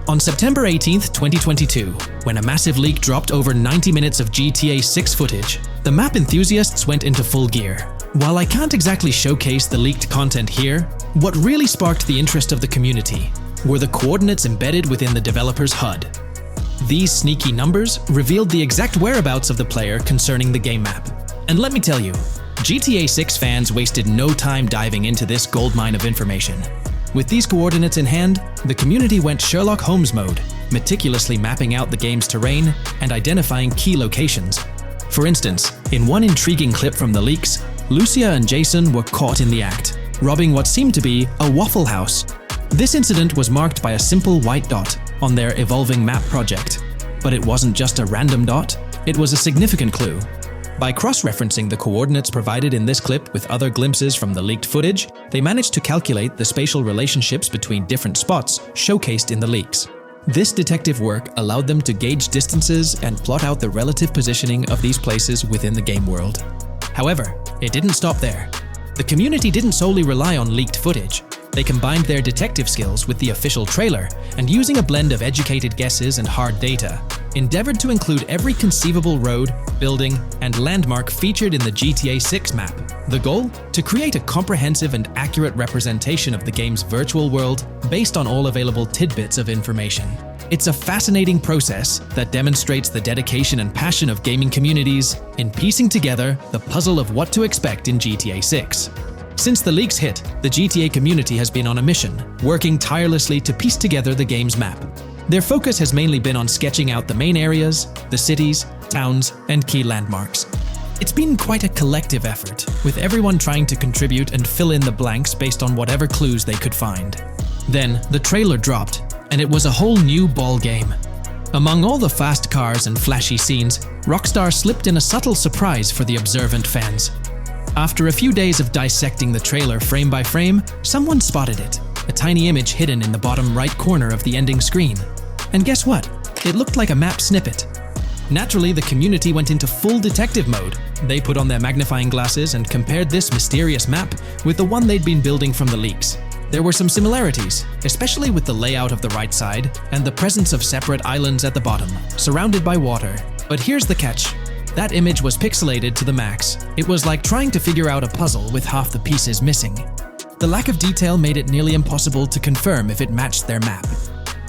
Speaker 1: On September 18th, 2022, when a massive leak dropped over 90 minutes of GTA 6 footage, the map enthusiasts went into full gear. While I can't exactly showcase the leaked content here, what really sparked the interest of the community were the coordinates embedded within the developer's HUD. These sneaky numbers revealed the exact whereabouts of the player concerning the game map. And let me tell you, GTA 6 fans wasted no time diving into this goldmine of information. With these coordinates in hand, the community went Sherlock Holmes mode, meticulously mapping out the game's terrain and identifying key locations. For instance, in one intriguing clip from the leaks, Lucia and Jason were caught in the act, robbing what seemed to be a Waffle House. This incident was marked by a simple white dot on their evolving map project. But it wasn't just a random dot, it was a significant clue. By cross-referencing the coordinates provided in this clip with other glimpses from the leaked footage, they managed to calculate the spatial relationships between different spots showcased in the leaks. This detective work allowed them to gauge distances and plot out the relative positioning of these places within the game world. However, it didn't stop there. The community didn't solely rely on leaked footage. They combined their detective skills with the official trailer and, using a blend of educated guesses and hard data, endeavored to include every conceivable road, building, and landmark featured in the GTA 6 map. The goal? To create a comprehensive and accurate representation of the game's virtual world based on all available tidbits of information. It's a fascinating process that demonstrates the dedication and passion of gaming communities in piecing together the puzzle of what to expect in GTA 6. Since the leaks hit, the GTA community has been on a mission, working tirelessly to piece together the game's map. Their focus has mainly been on sketching out the main areas, the cities, towns, and key landmarks. It's been quite a collective effort, with everyone trying to contribute and fill in the blanks based on whatever clues they could find. Then, the trailer dropped, and it was a whole new ball game. Among all the fast cars and flashy scenes, Rockstar slipped in a subtle surprise for the observant fans. After a few days of dissecting the trailer frame by frame, someone spotted it, a tiny image hidden in the bottom right corner of the ending screen. And guess what? It looked like a map snippet. Naturally, the community went into full detective mode. They put on their magnifying glasses and compared this mysterious map with the one they'd been building from the leaks. There were some similarities, especially with the layout of the right side and the presence of separate islands at the bottom, surrounded by water. But here's the catch. That image was pixelated to the max. It was like trying to figure out a puzzle with half the pieces missing. The lack of detail made it nearly impossible to confirm if it matched their map.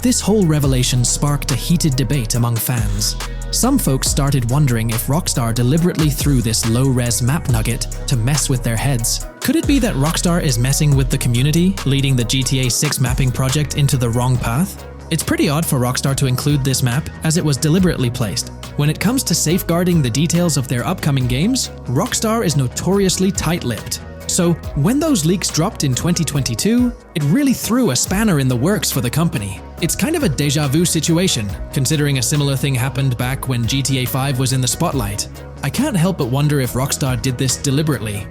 Speaker 1: This whole revelation sparked a heated debate among fans. Some folks started wondering if Rockstar deliberately threw this low-res map nugget to mess with their heads. Could it be that Rockstar is messing with the community, leading the GTA 6 mapping project into the wrong path? It's pretty odd for Rockstar to include this map, as it was deliberately placed. When it comes to safeguarding the details of their upcoming games, Rockstar is notoriously tight-lipped. So, when those leaks dropped in 2022, it really threw a spanner in the works for the company. It's kind of a déjà vu situation, considering a similar thing happened back when GTA 5 was in the spotlight. I can't help but wonder if Rockstar did this deliberately,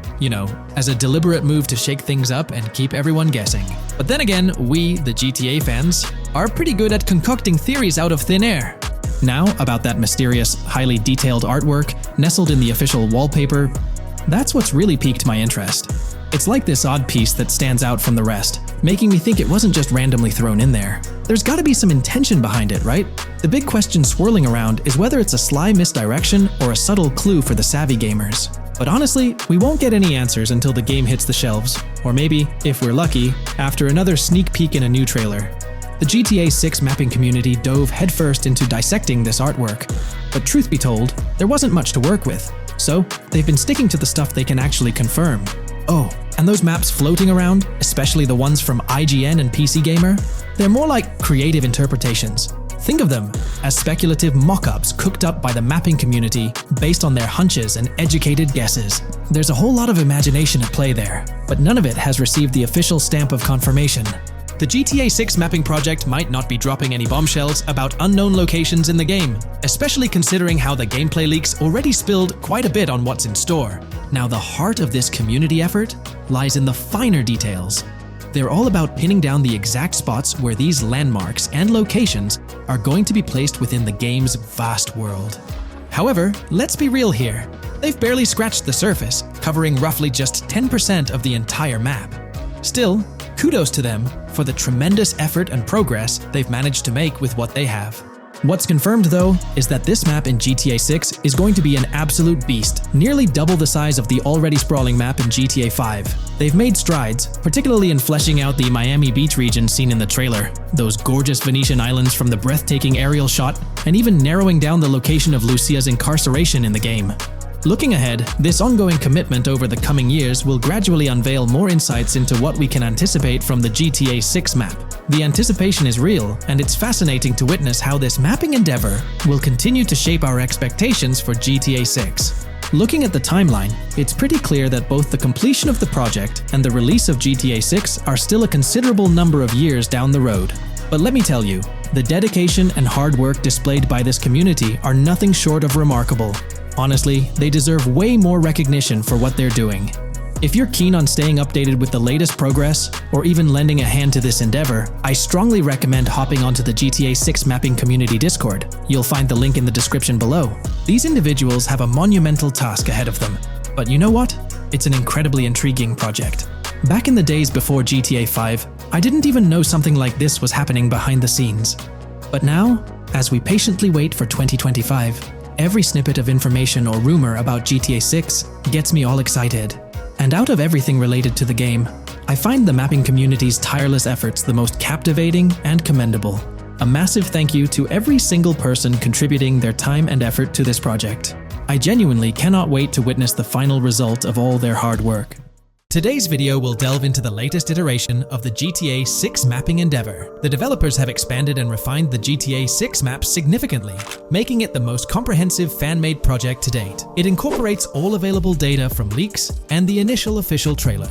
Speaker 1: as a deliberate move to shake things up and keep everyone guessing. But then again, we, the GTA fans, are pretty good at concocting theories out of thin air. Now, about that mysterious, highly detailed artwork nestled in the official wallpaper, that's what's really piqued my interest. It's like this odd piece that stands out from the rest, making me think it wasn't just randomly thrown in there. There's gotta be some intention behind it, right? The big question swirling around is whether it's a sly misdirection or a subtle clue for the savvy gamers. But honestly, we won't get any answers until the game hits the shelves, or maybe, if we're lucky, after another sneak peek in a new trailer. The GTA 6 mapping community dove headfirst into dissecting this artwork, but truth be told, there wasn't much to work with. So, they've been sticking to the stuff they can actually confirm. Oh, and those maps floating around, especially the ones from IGN and PC Gamer, they're more like creative interpretations. Think of them as speculative mock-ups cooked up by the mapping community based on their hunches and educated guesses. There's a whole lot of imagination at play there, but none of it has received the official stamp of confirmation. The GTA 6 mapping project might not be dropping any bombshells about unknown locations in the game, especially considering how the gameplay leaks already spilled quite a bit on what's in store. Now, the heart of this community effort lies in the finer details. They're all about pinning down the exact spots where these landmarks and locations are going to be placed within the game's vast world. However, let's be real here. They've barely scratched the surface, covering roughly just 10% of the entire map. Still, kudos to them for the tremendous effort and progress they've managed to make with what they have. What's confirmed though is that this map in GTA 6 is going to be an absolute beast, nearly double the size of the already sprawling map in GTA 5. They've made strides, particularly in fleshing out the Miami Beach region seen in the trailer, those gorgeous Venetian islands from the breathtaking aerial shot, and even narrowing down the location of Lucia's incarceration in the game. Looking ahead, this ongoing commitment over the coming years will gradually unveil more insights into what we can anticipate from the GTA 6 map. The anticipation is real, and it's fascinating to witness how this mapping endeavor will continue to shape our expectations for GTA 6. Looking at the timeline, it's pretty clear that both the completion of the project and the release of GTA 6 are still a considerable number of years down the road. But let me tell you, the dedication and hard work displayed by this community are nothing short of remarkable. Honestly, they deserve way more recognition for what they're doing. If you're keen on staying updated with the latest progress, or even lending a hand to this endeavor, I strongly recommend hopping onto the GTA 6 mapping community Discord. You'll find the link in the description below. These individuals have a monumental task ahead of them. But you know what? It's an incredibly intriguing project. Back in the days before GTA 5, I didn't even know something like this was happening behind the scenes. But now, as we patiently wait for 2025, every snippet of information or rumor about GTA 6 gets me all excited. And out of everything related to the game, I find the mapping community's tireless efforts the most captivating and commendable. A massive thank you to every single person contributing their time and effort to this project. I genuinely cannot wait to witness the final result of all their hard work. Today's video will delve into the latest iteration of the GTA 6 mapping endeavor. The developers have expanded and refined the GTA 6 map significantly, making it the most comprehensive fan-made project to date. It incorporates all available data from leaks and the initial official trailer.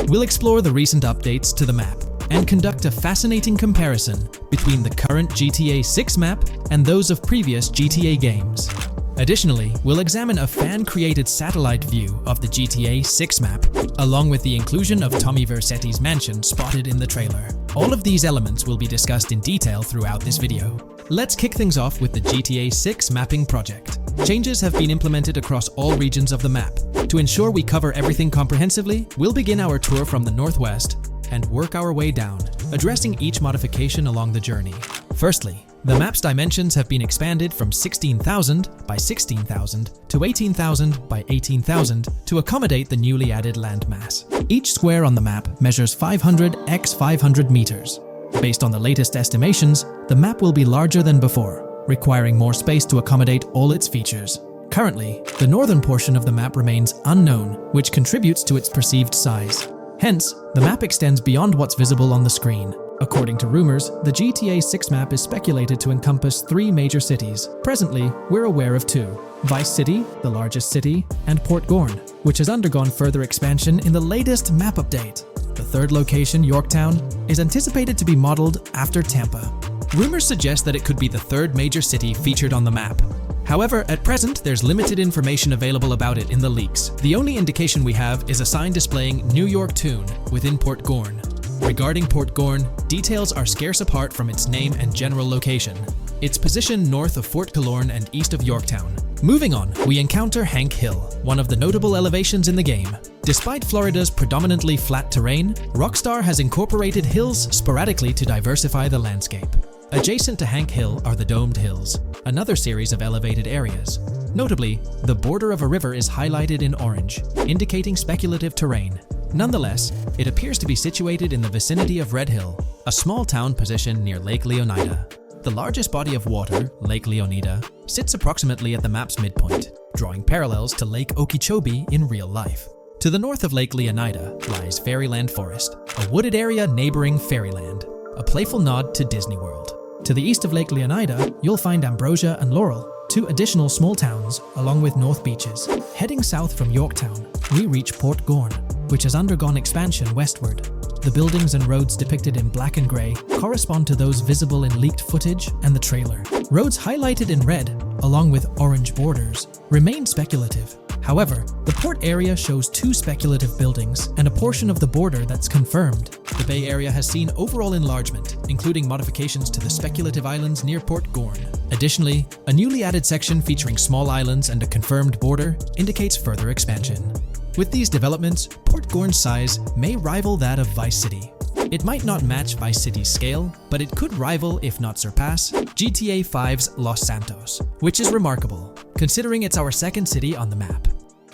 Speaker 1: We'll explore the recent updates to the map, and conduct a fascinating comparison between the current GTA 6 map and those of previous GTA games. Additionally, we'll examine a fan-created satellite view of the GTA 6 map, along with the inclusion of Tommy Vercetti's mansion spotted in the trailer. All of these elements will be discussed in detail throughout this video. Let's kick things off with the GTA 6 mapping project. Changes have been implemented across all regions of the map. To ensure we cover everything comprehensively, we'll begin our tour from the northwest and work our way down, addressing each modification along the journey. Firstly, the map's dimensions have been expanded from 16,000 by 16,000 to 18,000 by 18,000 to accommodate the newly added landmass. Each square on the map measures 500 x 500 meters. Based on the latest estimations, the map will be larger than before, requiring more space to accommodate all its features. Currently, the northern portion of the map remains unknown, which contributes to its perceived size. Hence, the map extends beyond what's visible on the screen. According to rumors, the GTA 6 map is speculated to encompass 3 major cities. Presently, we're aware of 2. Vice City, the largest city, and Port Gorn, which has undergone further expansion in the latest map update. The third location, Yorktown, is anticipated to be modeled after Tampa. Rumors suggest that it could be the third major city featured on the map. However, at present, there's limited information available about it in the leaks. The only indication we have is a sign displaying New York Tune within Port Gorn. Regarding Port Gorn, details are scarce apart from its name and general location. It's positioned north of Fort Killorn and east of Yorktown. Moving on, we encounter Hank Hill, one of the notable elevations in the game. Despite Florida's predominantly flat terrain, Rockstar has incorporated hills sporadically to diversify the landscape. Adjacent to Hank Hill are the Domed Hills, another series of elevated areas. Notably, the border of a river is highlighted in orange, indicating speculative terrain. Nonetheless, it appears to be situated in the vicinity of Red Hill, a small town positioned near Lake Leonida. The largest body of water, Lake Leonida, sits approximately at the map's midpoint, drawing parallels to Lake Okeechobee in real life. To the north of Lake Leonida lies Fairyland Forest, a wooded area neighboring Fairyland, a playful nod to Disney World. To the east of Lake Leonida, you'll find Ambrosia and Laurel, 2 additional small towns, along with North Beaches. Heading south from Yorktown, we reach Port Gorn, which has undergone expansion westward. The buildings and roads depicted in black and grey correspond to those visible in leaked footage and the trailer. Roads highlighted in red, along with orange borders, remain speculative. However, the port area shows 2 speculative buildings and a portion of the border that's confirmed. The Bay Area has seen overall enlargement, including modifications to the speculative islands near Port Gorn. Additionally, a newly added section featuring small islands and a confirmed border indicates further expansion. With these developments, Port Gorn's size may rival that of Vice City. It might not match Vice City's scale, but it could rival, if not surpass, GTA 5's Los Santos, which is remarkable, considering it's our second city on the map.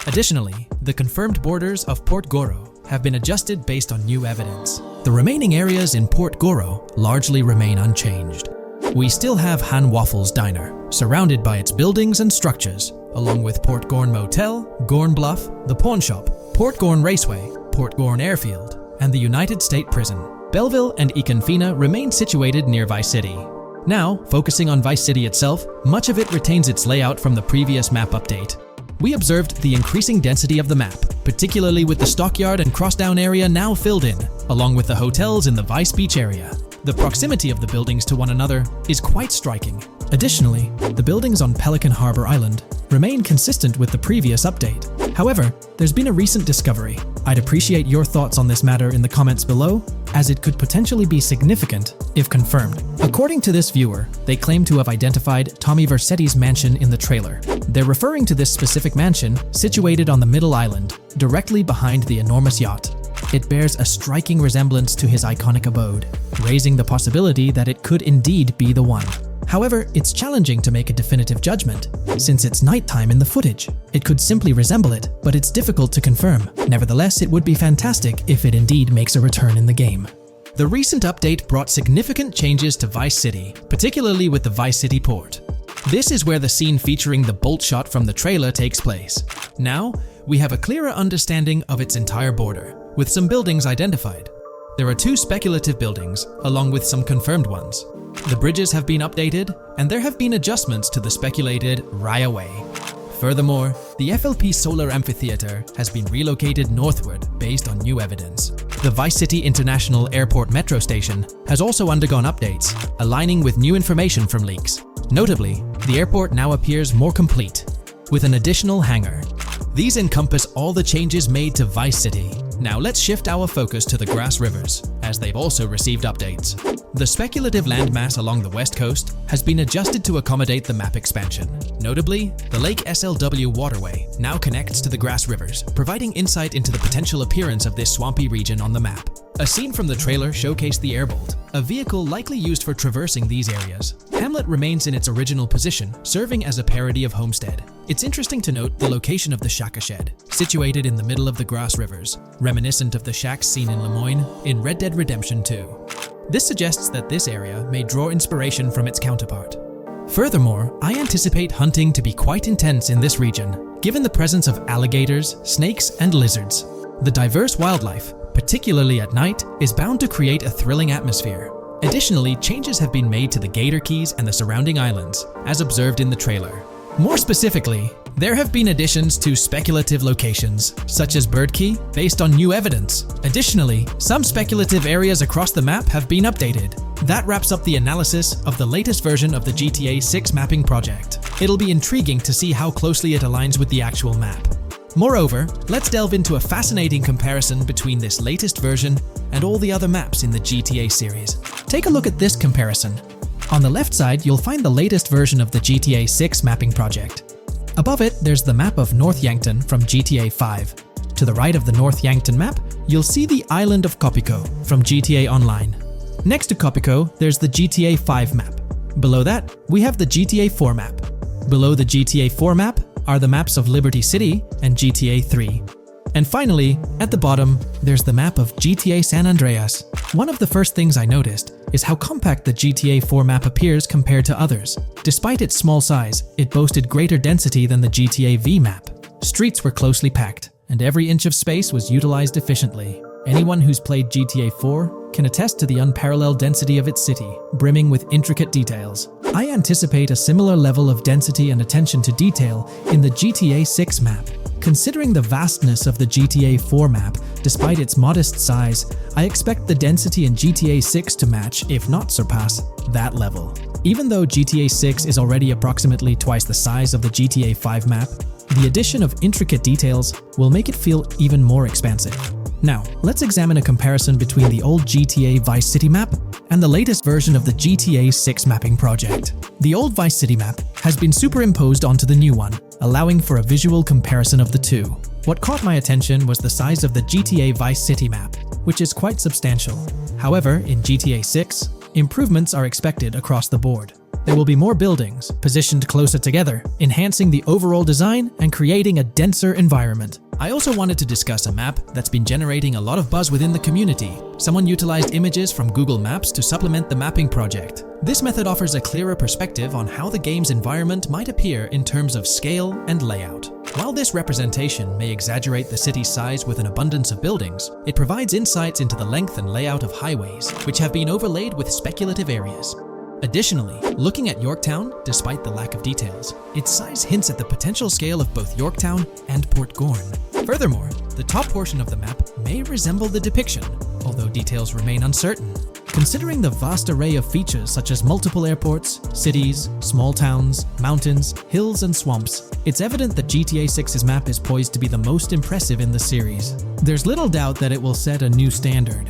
Speaker 1: Additionally, the confirmed borders of Port Goro have been adjusted based on new evidence. The remaining areas in Port Goro largely remain unchanged. We still have Han Waffles Diner, surrounded by its buildings and structures, along with Port Gorn Motel, Gorn Bluff, the Pawn Shop, Port Gorn Raceway, Port Gorn Airfield, and the United State Prison. Belleville and Econfina remain situated near Vice City. Now, focusing on Vice City itself, much of it retains its layout from the previous map update. We observed the increasing density of the map, particularly with the Stockyard and Crossdown area now filled in, along with the hotels in the Vice Beach area. The proximity of the buildings to one another is quite striking. Additionally, the buildings on Pelican Harbor Island remain consistent with the previous update. However, there's been a recent discovery. I'd appreciate your thoughts on this matter in the comments below, as it could potentially be significant if confirmed. According to this viewer, they claim to have identified Tommy Vercetti's mansion in the trailer. They're referring to this specific mansion situated on the middle island, directly behind the enormous yacht. It bears a striking resemblance to his iconic abode, raising the possibility that it could indeed be the one. However, it's challenging to make a definitive judgment, since it's nighttime in the footage. It could simply resemble it, but it's difficult to confirm. Nevertheless, it would be fantastic if it indeed makes a return in the game. The recent update brought significant changes to Vice City, particularly with the Vice City port. This is where the scene featuring the bolt shot from the trailer takes place. Now, we have a clearer understanding of its entire border, with some buildings identified. There are 2 speculative buildings, along with some confirmed ones. The bridges have been updated, and there have been adjustments to the speculated Raya Way. Furthermore, the FLP Solar Amphitheater has been relocated northward based on new evidence. The Vice City International Airport metro station has also undergone updates, aligning with new information from leaks. Notably, the airport now appears more complete, with an additional hangar. These encompass all the changes made to Vice City. Now let's shift our focus to the Grass Rivers, as they've also received updates. The speculative landmass along the west coast has been adjusted to accommodate the map expansion. Notably, the Lake SLW waterway now connects to the Grass Rivers, providing insight into the potential appearance of this swampy region on the map. A scene from the trailer showcased the Airbolt, a vehicle likely used for traversing these areas. Hamlet remains in its original position, serving as a parody of Homestead. It's interesting to note the location of the Shaka Shed, situated in the middle of the Grass Rivers, reminiscent of the shacks seen in Lemoyne in Red Dead Redemption 2. This suggests that this area may draw inspiration from its counterpart. Furthermore, I anticipate hunting to be quite intense in this region, given the presence of alligators, snakes, and lizards. The diverse wildlife, particularly at night, is bound to create a thrilling atmosphere. Additionally, changes have been made to the Gator Keys and the surrounding islands, as observed in the trailer. More specifically, there have been additions to speculative locations, such as Bird Key, based on new evidence. Additionally, some speculative areas across the map have been updated. That wraps up the analysis of the latest version of the GTA 6 mapping project. It'll be intriguing to see how closely it aligns with the actual map. Moreover, let's delve into a fascinating comparison between this latest version and all the other maps in the GTA series. Take a look at this comparison. On the left side, you'll find the latest version of the GTA 6 mapping project. Above it, there's the map of North Yankton from GTA 5. To the right of the North Yankton map, you'll see the island of Copico from GTA Online. Next to Copico, there's the GTA 5 map. Below that, we have the GTA 4 map. Below the GTA 4 map are the maps of Liberty City and GTA 3. And finally, at the bottom, there's the map of GTA San Andreas. One of the first things I noticed is how compact the GTA 4 map appears compared to others. Despite its small size, it boasted greater density than the GTA V map. Streets were closely packed, and every inch of space was utilized efficiently. Anyone who's played GTA 4 can attest to the unparalleled density of its city, brimming with intricate details. I anticipate a similar level of density and attention to detail in the GTA 6 map. Considering the vastness of the GTA 4 map, despite its modest size, I expect the density in GTA 6 to match, if not surpass, that level. Even though GTA 6 is already approximately twice the size of the GTA 5 map, the addition of intricate details will make it feel even more expansive. Now, let's examine a comparison between the old GTA Vice City map and the latest version of the GTA 6 mapping project. The old Vice City map has been superimposed onto the new one, allowing for a visual comparison of the two. What caught my attention was the size of the GTA Vice City map, which is quite substantial. However, in GTA 6, improvements are expected across the board. There will be more buildings, positioned closer together, enhancing the overall design and creating a denser environment. I also wanted to discuss a map that's been generating a lot of buzz within the community. Someone utilized images from Google Maps to supplement the mapping project. This method offers a clearer perspective on how the game's environment might appear in terms of scale and layout. While this representation may exaggerate the city's size with an abundance of buildings, it provides insights into the length and layout of highways, which have been overlaid with speculative areas. Additionally, looking at Yorktown, despite the lack of details, its size hints at the potential scale of both Yorktown and Port Gorn. Furthermore, the top portion of the map may resemble the depiction, although details remain uncertain. Considering the vast array of features such as multiple airports, cities, small towns, mountains, hills, and swamps, it's evident that GTA 6's map is poised to be the most impressive in the series. There's little doubt that it will set a new standard.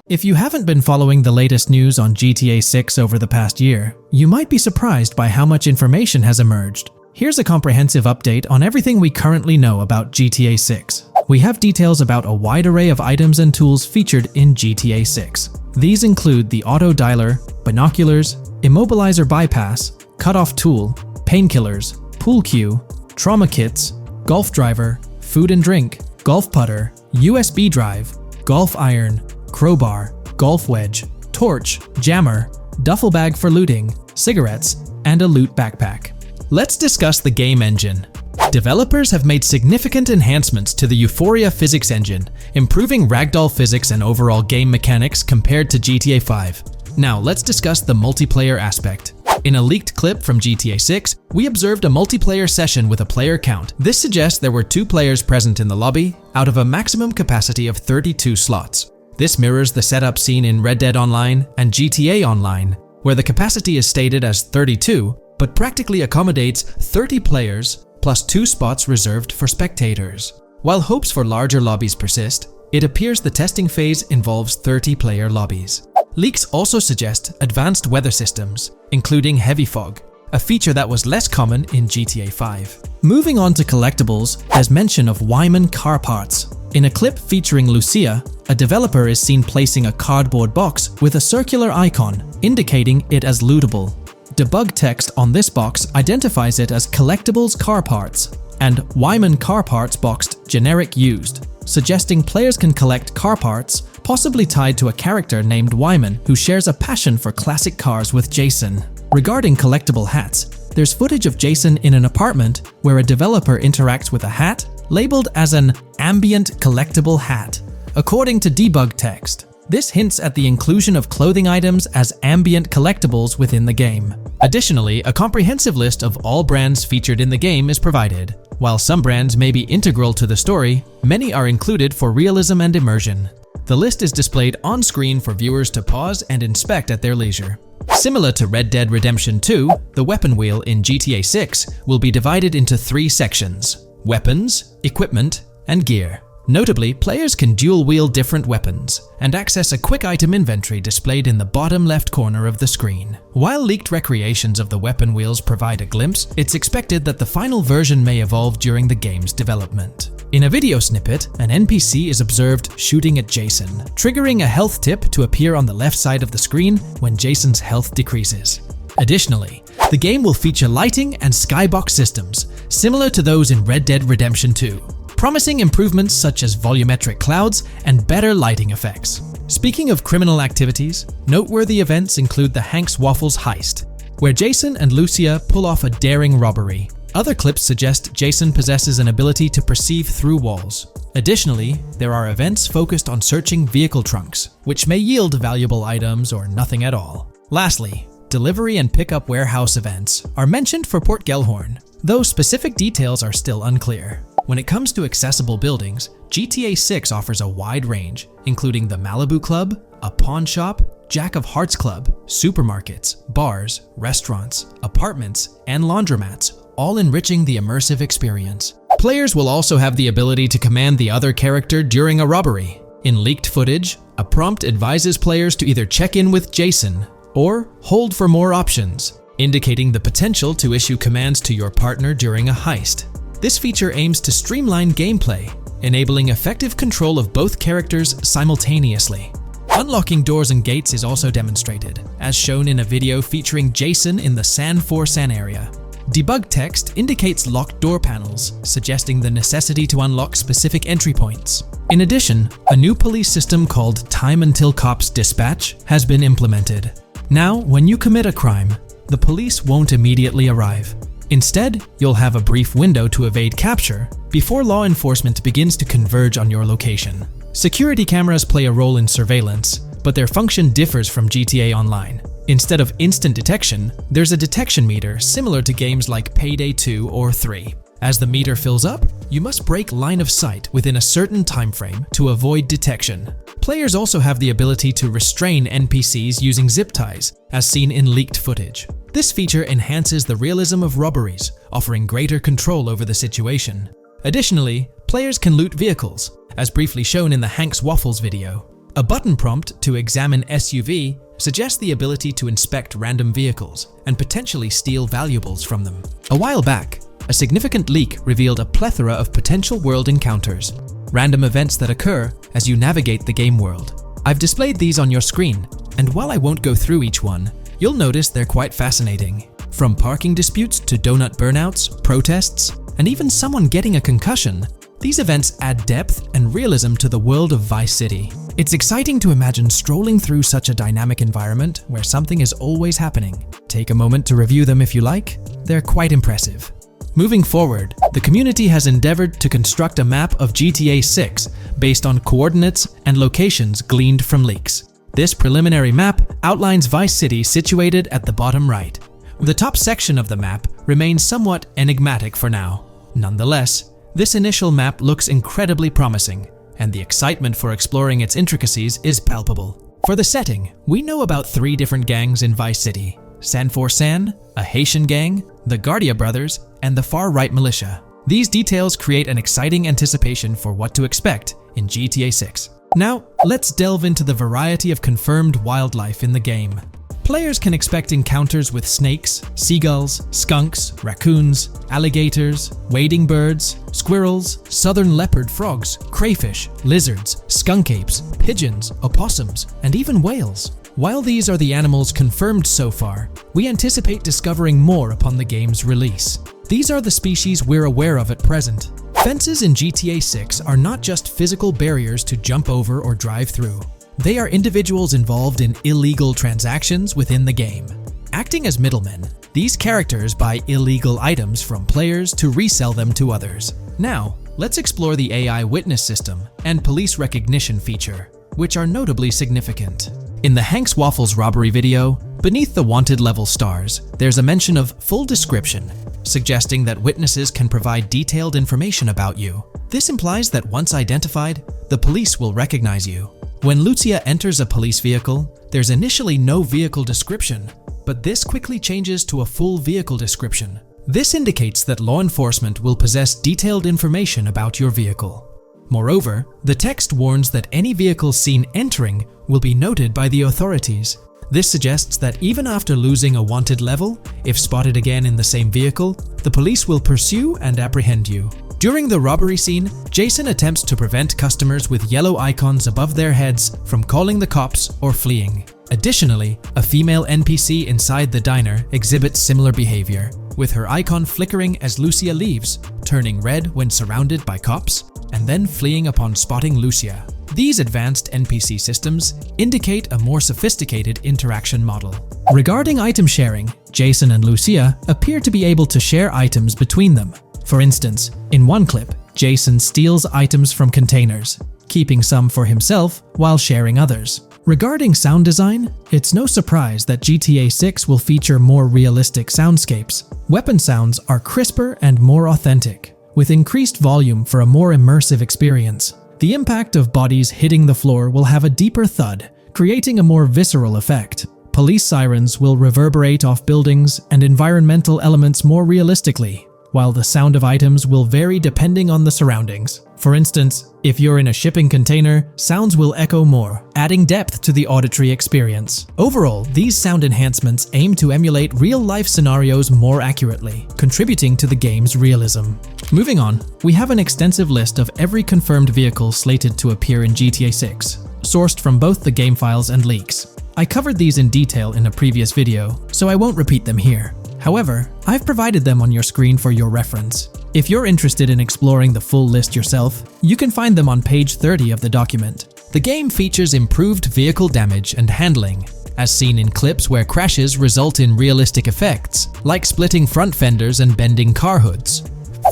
Speaker 1: If you haven't been following the latest news on GTA 6 over the past year, you might be surprised by how much information has emerged. Here's a comprehensive update on everything we currently know about GTA 6. We have details about a wide array of items and tools featured in GTA 6. These include the auto dialer, binoculars, immobilizer bypass, cutoff tool, painkillers, pool cue, trauma kits, golf driver, food and drink, golf putter, USB drive, golf iron, crowbar, golf wedge, torch, jammer, duffel bag for looting, cigarettes, and a loot backpack. Let's discuss the game engine. Developers have made significant enhancements to the Euphoria physics engine, improving ragdoll physics and overall game mechanics compared to GTA 5. Now let's discuss the multiplayer aspect. In a leaked clip from GTA 6, we observed a multiplayer session with a player count. This suggests there were 2 players present in the lobby out of a maximum capacity of 32 slots. This mirrors the setup seen in Red Dead Online and GTA Online, where the capacity is stated as 32, but practically accommodates 30 players plus 2 spots reserved for spectators. While hopes for larger lobbies persist, it appears the testing phase involves 30-player lobbies. Leaks also suggest advanced weather systems, including heavy fog, a feature that was less common in GTA 5. Moving on to collectibles, there's mention of Wyman car parts. In a clip featuring Lucia, a developer is seen placing a cardboard box with a circular icon, indicating it as lootable. Debug text on this box identifies it as collectibles car parts, and Wyman car parts boxed generic used, suggesting players can collect car parts, possibly tied to a character named Wyman who shares a passion for classic cars with Jason. Regarding collectible hats, there's footage of Jason in an apartment where a developer interacts with a hat labeled as an ambient collectible hat. According to debug text, this hints at the inclusion of clothing items as ambient collectibles within the game. Additionally, a comprehensive list of all brands featured in the game is provided. While some brands may be integral to the story, many are included for realism and immersion. The list is displayed on screen for viewers to pause and inspect at their leisure. Similar to Red Dead Redemption 2, the weapon wheel in GTA 6 will be divided into 3 sections: weapons, equipment, and gear. Notably, players can dual-wield different weapons and access a quick item inventory displayed in the bottom left corner of the screen. While leaked recreations of the weapon wheels provide a glimpse, it's expected that the final version may evolve during the game's development. In a video snippet, an NPC is observed shooting at Jason, triggering a health tip to appear on the left side of the screen when Jason's health decreases. Additionally, the game will feature lighting and skybox systems, similar to those in Red Dead Redemption 2. Promising improvements such as volumetric clouds and better lighting effects. Speaking of criminal activities, noteworthy events include the Hank's Waffles heist, where Jason and Lucia pull off a daring robbery. Other clips suggest Jason possesses an ability to perceive through walls. Additionally, there are events focused on searching vehicle trunks, which may yield valuable items or nothing at all. Lastly, delivery and pickup warehouse events are mentioned for Port Gellhorn, though specific details are still unclear. When it comes to accessible buildings, GTA 6 offers a wide range, including the Malibu Club, a pawn shop, Jack of Hearts Club, supermarkets, bars, restaurants, apartments, and laundromats, all enriching the immersive experience. Players will also have the ability to command the other character during a robbery. In leaked footage, a prompt advises players to either check in with Jason or hold for more options, indicating the potential to issue commands to your partner during a heist. This feature aims to streamline gameplay, enabling effective control of both characters simultaneously. Unlocking doors and gates is also demonstrated, as shown in a video featuring Jason in the San Forsan area. Debug text indicates locked door panels, suggesting the necessity to unlock specific entry points. In addition, a new police system called Time Until Cops Dispatch has been implemented. Now, when you commit a crime, the police won't immediately arrive. Instead, you'll have a brief window to evade capture before law enforcement begins to converge on your location. Security cameras play a role in surveillance, but their function differs from GTA Online. Instead of instant detection, there's a detection meter similar to games like Payday 2 or 3. As the meter fills up, you must break line of sight within a certain time frame to avoid detection. Players also have the ability to restrain NPCs using zip ties, as seen in leaked footage. This feature enhances the realism of robberies, offering greater control over the situation. Additionally, players can loot vehicles, as briefly shown in the Hank's Waffles video. A button prompt to examine SUV suggests the ability to inspect random vehicles and potentially steal valuables from them. A while back, a significant leak revealed a plethora of potential world encounters, random events that occur as you navigate the game world. I've displayed these on your screen, and while I won't go through each one, you'll notice they're quite fascinating. From parking disputes to donut burnouts, protests, and even someone getting a concussion, these events add depth and realism to the world of Vice City. It's exciting to imagine strolling through such a dynamic environment where something is always happening. Take a moment to review them if you like. They're quite impressive. Moving forward, the community has endeavored to construct a map of GTA 6 based on coordinates and locations gleaned from leaks. This preliminary map outlines Vice City situated at the bottom right, The top section of the map remains somewhat enigmatic for now. Nonetheless, this initial map looks incredibly promising, and the excitement for exploring its intricacies is palpable. For the setting, we know about 3 different gangs in Vice City: San for San, a Haitian gang, the Guardia Brothers, and the far-right militia. These details create an exciting anticipation for what to expect in GTA 6. Now, let's delve into the variety of confirmed wildlife in the game. Players can expect encounters with snakes, seagulls, skunks, raccoons, alligators, wading birds, squirrels, southern leopard frogs, crayfish, lizards, skunk apes, pigeons, opossums, and even whales. While these are the animals confirmed so far, we anticipate discovering more upon the game's release. These are the species we're aware of at present. Fences in GTA 6 are not just physical barriers to jump over or drive through. They are individuals involved in illegal transactions within the game. Acting as middlemen, these characters buy illegal items from players to resell them to others. Now, let's explore the AI witness system and police recognition feature, which are notably significant. In the Hank's Waffles robbery video, beneath the wanted level stars, there's a mention of full description, suggesting that witnesses can provide detailed information about you. This implies that once identified, the police will recognize you. When Lucia enters a police vehicle, there's initially no vehicle description, but this quickly changes to a full vehicle description. This indicates that law enforcement will possess detailed information about your vehicle. Moreover, the text warns that any vehicle seen entering will be noted by the authorities. This suggests that even after losing a wanted level, if spotted again in the same vehicle, the police will pursue and apprehend you. During the robbery scene, Jason attempts to prevent customers with yellow icons above their heads from calling the cops or fleeing. Additionally, a female NPC inside the diner exhibits similar behavior, with her icon flickering as Lucia leaves, turning red when surrounded by cops, and then fleeing upon spotting Lucia. These advanced NPC systems indicate a more sophisticated interaction model. Regarding item sharing, Jason and Lucia appear to be able to share items between them. For instance, in one clip, Jason steals items from containers, keeping some for himself while sharing others. Regarding sound design, it's no surprise that GTA 6 will feature more realistic soundscapes. Weapon sounds are crisper and more authentic, with increased volume for a more immersive experience. The impact of bodies hitting the floor will have a deeper thud, creating a more visceral effect. Police sirens will reverberate off buildings and environmental elements more realistically, while the sound of items will vary depending on the surroundings. For instance, if you're in a shipping container, sounds will echo more, adding depth to the auditory experience. Overall, these sound enhancements aim to emulate real-life scenarios more accurately, contributing to the game's realism. Moving on, we have an extensive list of every confirmed vehicle slated to appear in GTA 6, sourced from both the game files and leaks. I covered these in detail in a previous video, so I won't repeat them here. However, I've provided them on your screen for your reference. If you're interested in exploring the full list yourself, you can find them on page 30 of the document. The game features improved vehicle damage and handling, as seen in clips where crashes result in realistic effects, like splitting front fenders and bending car hoods.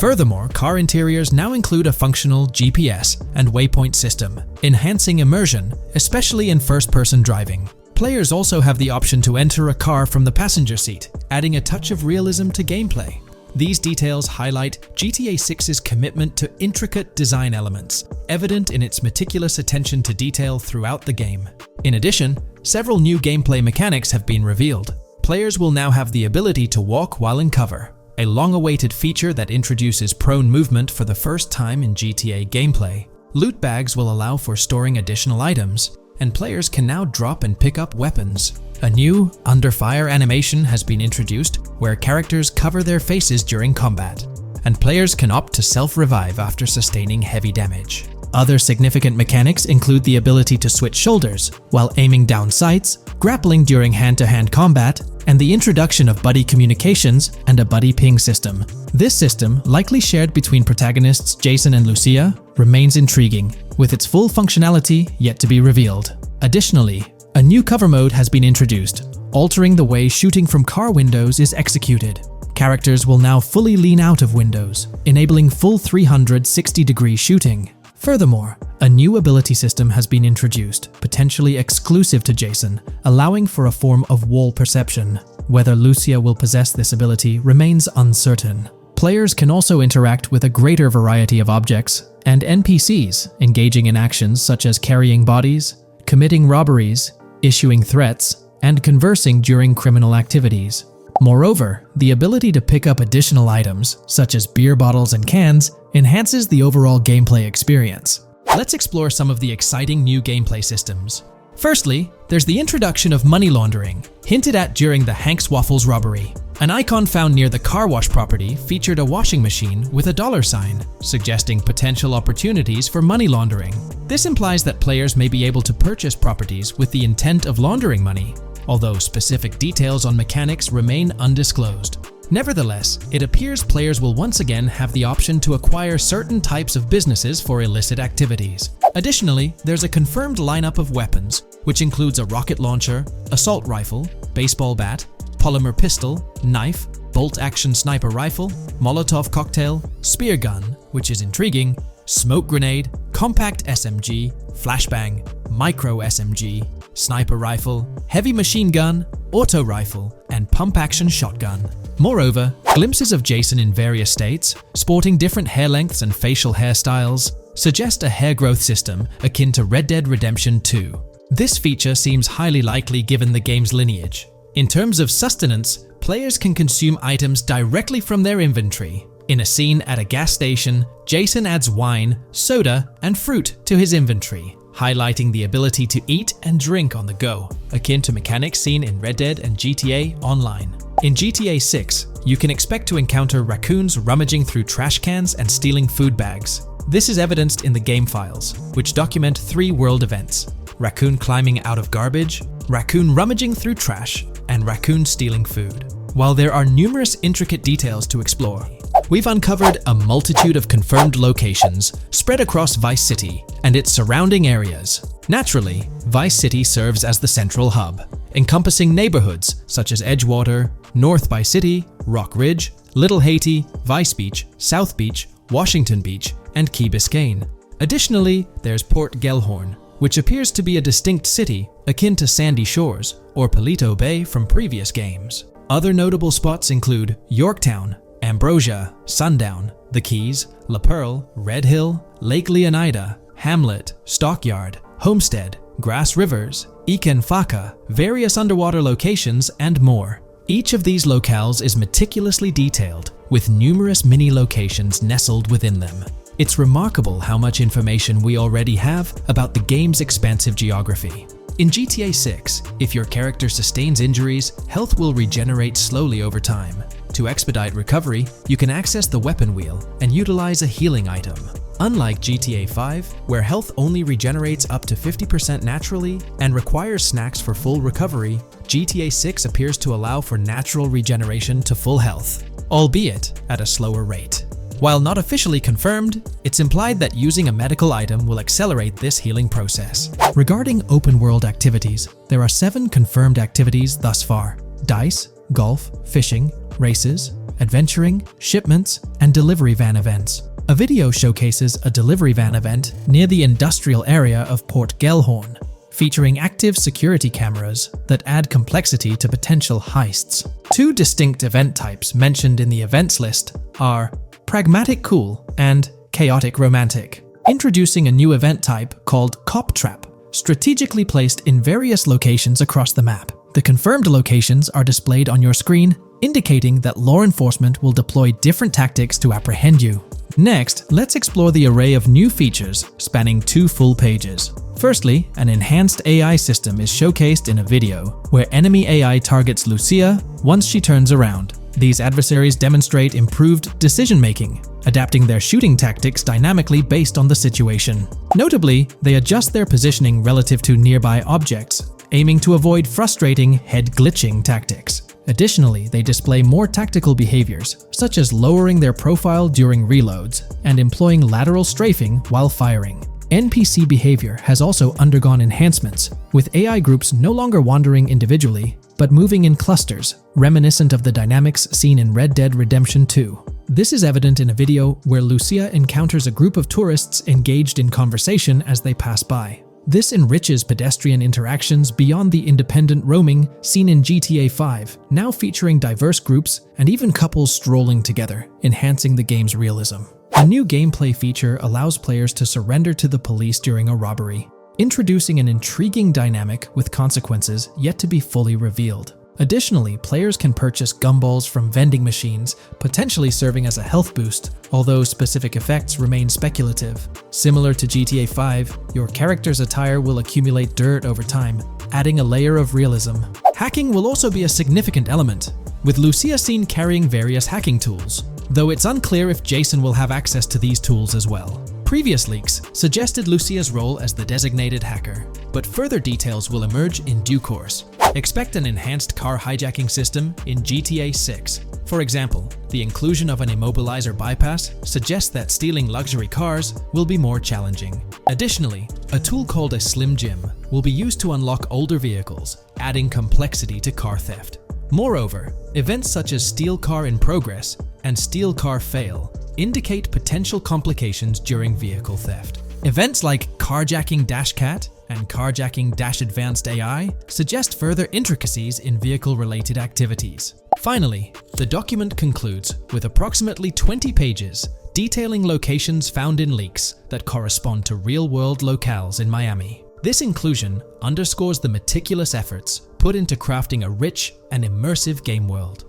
Speaker 1: Furthermore, car interiors now include a functional GPS and waypoint system, enhancing immersion, especially in first-person driving. Players also have the option to enter a car from the passenger seat, adding a touch of realism to gameplay. These details highlight GTA 6's commitment to intricate design elements, evident in its meticulous attention to detail throughout the game. In addition, several new gameplay mechanics have been revealed. Players will now have the ability to walk while in cover, a long-awaited feature that introduces prone movement for the first time in GTA gameplay. Loot bags will allow for storing additional items, and players can now drop and pick up weapons. A new under fire animation has been introduced where characters cover their faces during combat, and players can opt to self-revive after sustaining heavy damage. Other significant mechanics include the ability to switch shoulders while aiming down sights, grappling during hand-to-hand combat, and the introduction of buddy communications and a buddy ping system. This system, likely shared between protagonists Jason and Lucia, remains intriguing, with its full functionality yet to be revealed. Additionally, a new cover mode has been introduced, altering the way shooting from car windows is executed. Characters will now fully lean out of windows, enabling full 360-degree shooting. Furthermore, a new ability system has been introduced, potentially exclusive to Jason, allowing for a form of wall perception. Whether Lucia will possess this ability remains uncertain. Players can also interact with a greater variety of objects and NPCs, engaging in actions such as carrying bodies, committing robberies, issuing threats, and conversing during criminal activities. Moreover, the ability to pick up additional items, such as beer bottles and cans, enhances the overall gameplay experience. Let's explore some of the exciting new gameplay systems. Firstly, there's the introduction of money laundering, hinted at during the Hank's Waffles robbery. An icon found near the car wash property featured a washing machine with a $sign, suggesting potential opportunities for money laundering. This implies that players may be able to purchase properties with the intent of laundering money, although specific details on mechanics remain undisclosed. Nevertheless, it appears players will once again have the option to acquire certain types of businesses for illicit activities. Additionally, there's a confirmed lineup of weapons, which includes a rocket launcher, assault rifle, baseball bat, polymer pistol, knife, bolt-action sniper rifle, Molotov cocktail, spear gun, which is intriguing, smoke grenade, compact SMG, flashbang, micro SMG, sniper rifle, heavy machine gun, auto rifle, and pump-action shotgun. Moreover, glimpses of Jason in various states, sporting different hair lengths and facial hairstyles, suggest a hair growth system akin to Red Dead Redemption 2. This feature seems highly likely given the game's lineage. In terms of sustenance, players can consume items directly from their inventory. In a scene at a gas station, Jason adds wine, soda, and fruit to his inventory, highlighting the ability to eat and drink on the go, akin to mechanics seen in Red Dead and GTA Online. In GTA 6, you can expect to encounter raccoons rummaging through trash cans and stealing food bags. This is evidenced in the game files, which document 3 world events: raccoon climbing out of garbage, raccoon rummaging through trash, and raccoon stealing food. While there are numerous intricate details to explore, we've uncovered a multitude of confirmed locations spread across Vice City and its surrounding areas. Naturally, Vice City serves as the central hub, encompassing neighborhoods such as Edgewater, North Vice City, Rock Ridge, Little Haiti, Vice Beach, South Beach, Washington Beach, and Key Biscayne. Additionally, there's Port Gellhorn, which appears to be a distinct city akin to Sandy Shores or Palito Bay from previous games. Other notable spots include Yorktown, Ambrosia, Sundown, The Keys, La Pearl, Red Hill, Lake Leonida, Hamlet, Stockyard, Homestead, Grass Rivers, Ikenfaka, various underwater locations, and more. Each of these locales is meticulously detailed, with numerous mini locations nestled within them. It's remarkable how much information we already have about the game's expansive geography. In GTA 6, if your character sustains injuries, health will regenerate slowly over time. To expedite recovery, you can access the weapon wheel and utilize a healing item. Unlike GTA 5, where health only regenerates up to 50% naturally and requires snacks for full recovery, GTA 6 appears to allow for natural regeneration to full health, albeit at a slower rate. While not officially confirmed, it's implied that using a medical item will accelerate this healing process. Regarding open-world activities, there are 7 confirmed activities thus far: dice, golf, fishing, races, adventuring, shipments, and delivery van events. A video showcases a delivery van event near the industrial area of Port Gellhorn, featuring active security cameras that add complexity to potential heists. 2 distinct event types mentioned in the events list are Pragmatic Cool and Chaotic Romantic, introducing a new event type called Cop Trap, strategically placed in various locations across the map. The confirmed locations are displayed on your screen, indicating that law enforcement will deploy different tactics to apprehend you. Next, let's explore the array of new features spanning 2 full pages. Firstly, an enhanced AI system is showcased in a video, where enemy AI targets Lucia once she turns around. These adversaries demonstrate improved decision-making, adapting their shooting tactics dynamically based on the situation. Notably, they adjust their positioning relative to nearby objects, aiming to avoid frustrating head-glitching tactics. Additionally, they display more tactical behaviors, such as lowering their profile during reloads and employing lateral strafing while firing. NPC behavior has also undergone enhancements, with AI groups no longer wandering individually, but moving in clusters, reminiscent of the dynamics seen in Red Dead Redemption 2. This is evident in a video where Lucia encounters a group of tourists engaged in conversation as they pass by. This enriches pedestrian interactions beyond the independent roaming seen in GTA 5, now featuring diverse groups and even couples strolling together, enhancing the game's realism. A new gameplay feature allows players to surrender to the police during a robbery, introducing an intriguing dynamic with consequences yet to be fully revealed. Additionally, players can purchase gumballs from vending machines, potentially serving as a health boost, although specific effects remain speculative. Similar to GTA 5, your character's attire will accumulate dirt over time, adding a layer of realism. Hacking will also be a significant element, with Lucia seen carrying various hacking tools, though it's unclear if Jason will have access to these tools as well. Previous leaks suggested Lucia's role as the designated hacker, but further details will emerge in due course. Expect an enhanced car hijacking system in GTA 6. For example, the inclusion of an immobilizer bypass suggests that stealing luxury cars will be more challenging. Additionally, a tool called a Slim Jim will be used to unlock older vehicles, adding complexity to car theft. Moreover, events such as Steal Car in Progress and Steal Car Fail indicate potential complications during vehicle theft. Events like Carjacking Cat and Carjacking Advanced AI suggest further intricacies in vehicle-related activities. Finally, the document concludes with approximately 20 pages detailing locations found in leaks that correspond to real-world locales in Miami. This inclusion underscores the meticulous efforts put into crafting a rich and immersive game world.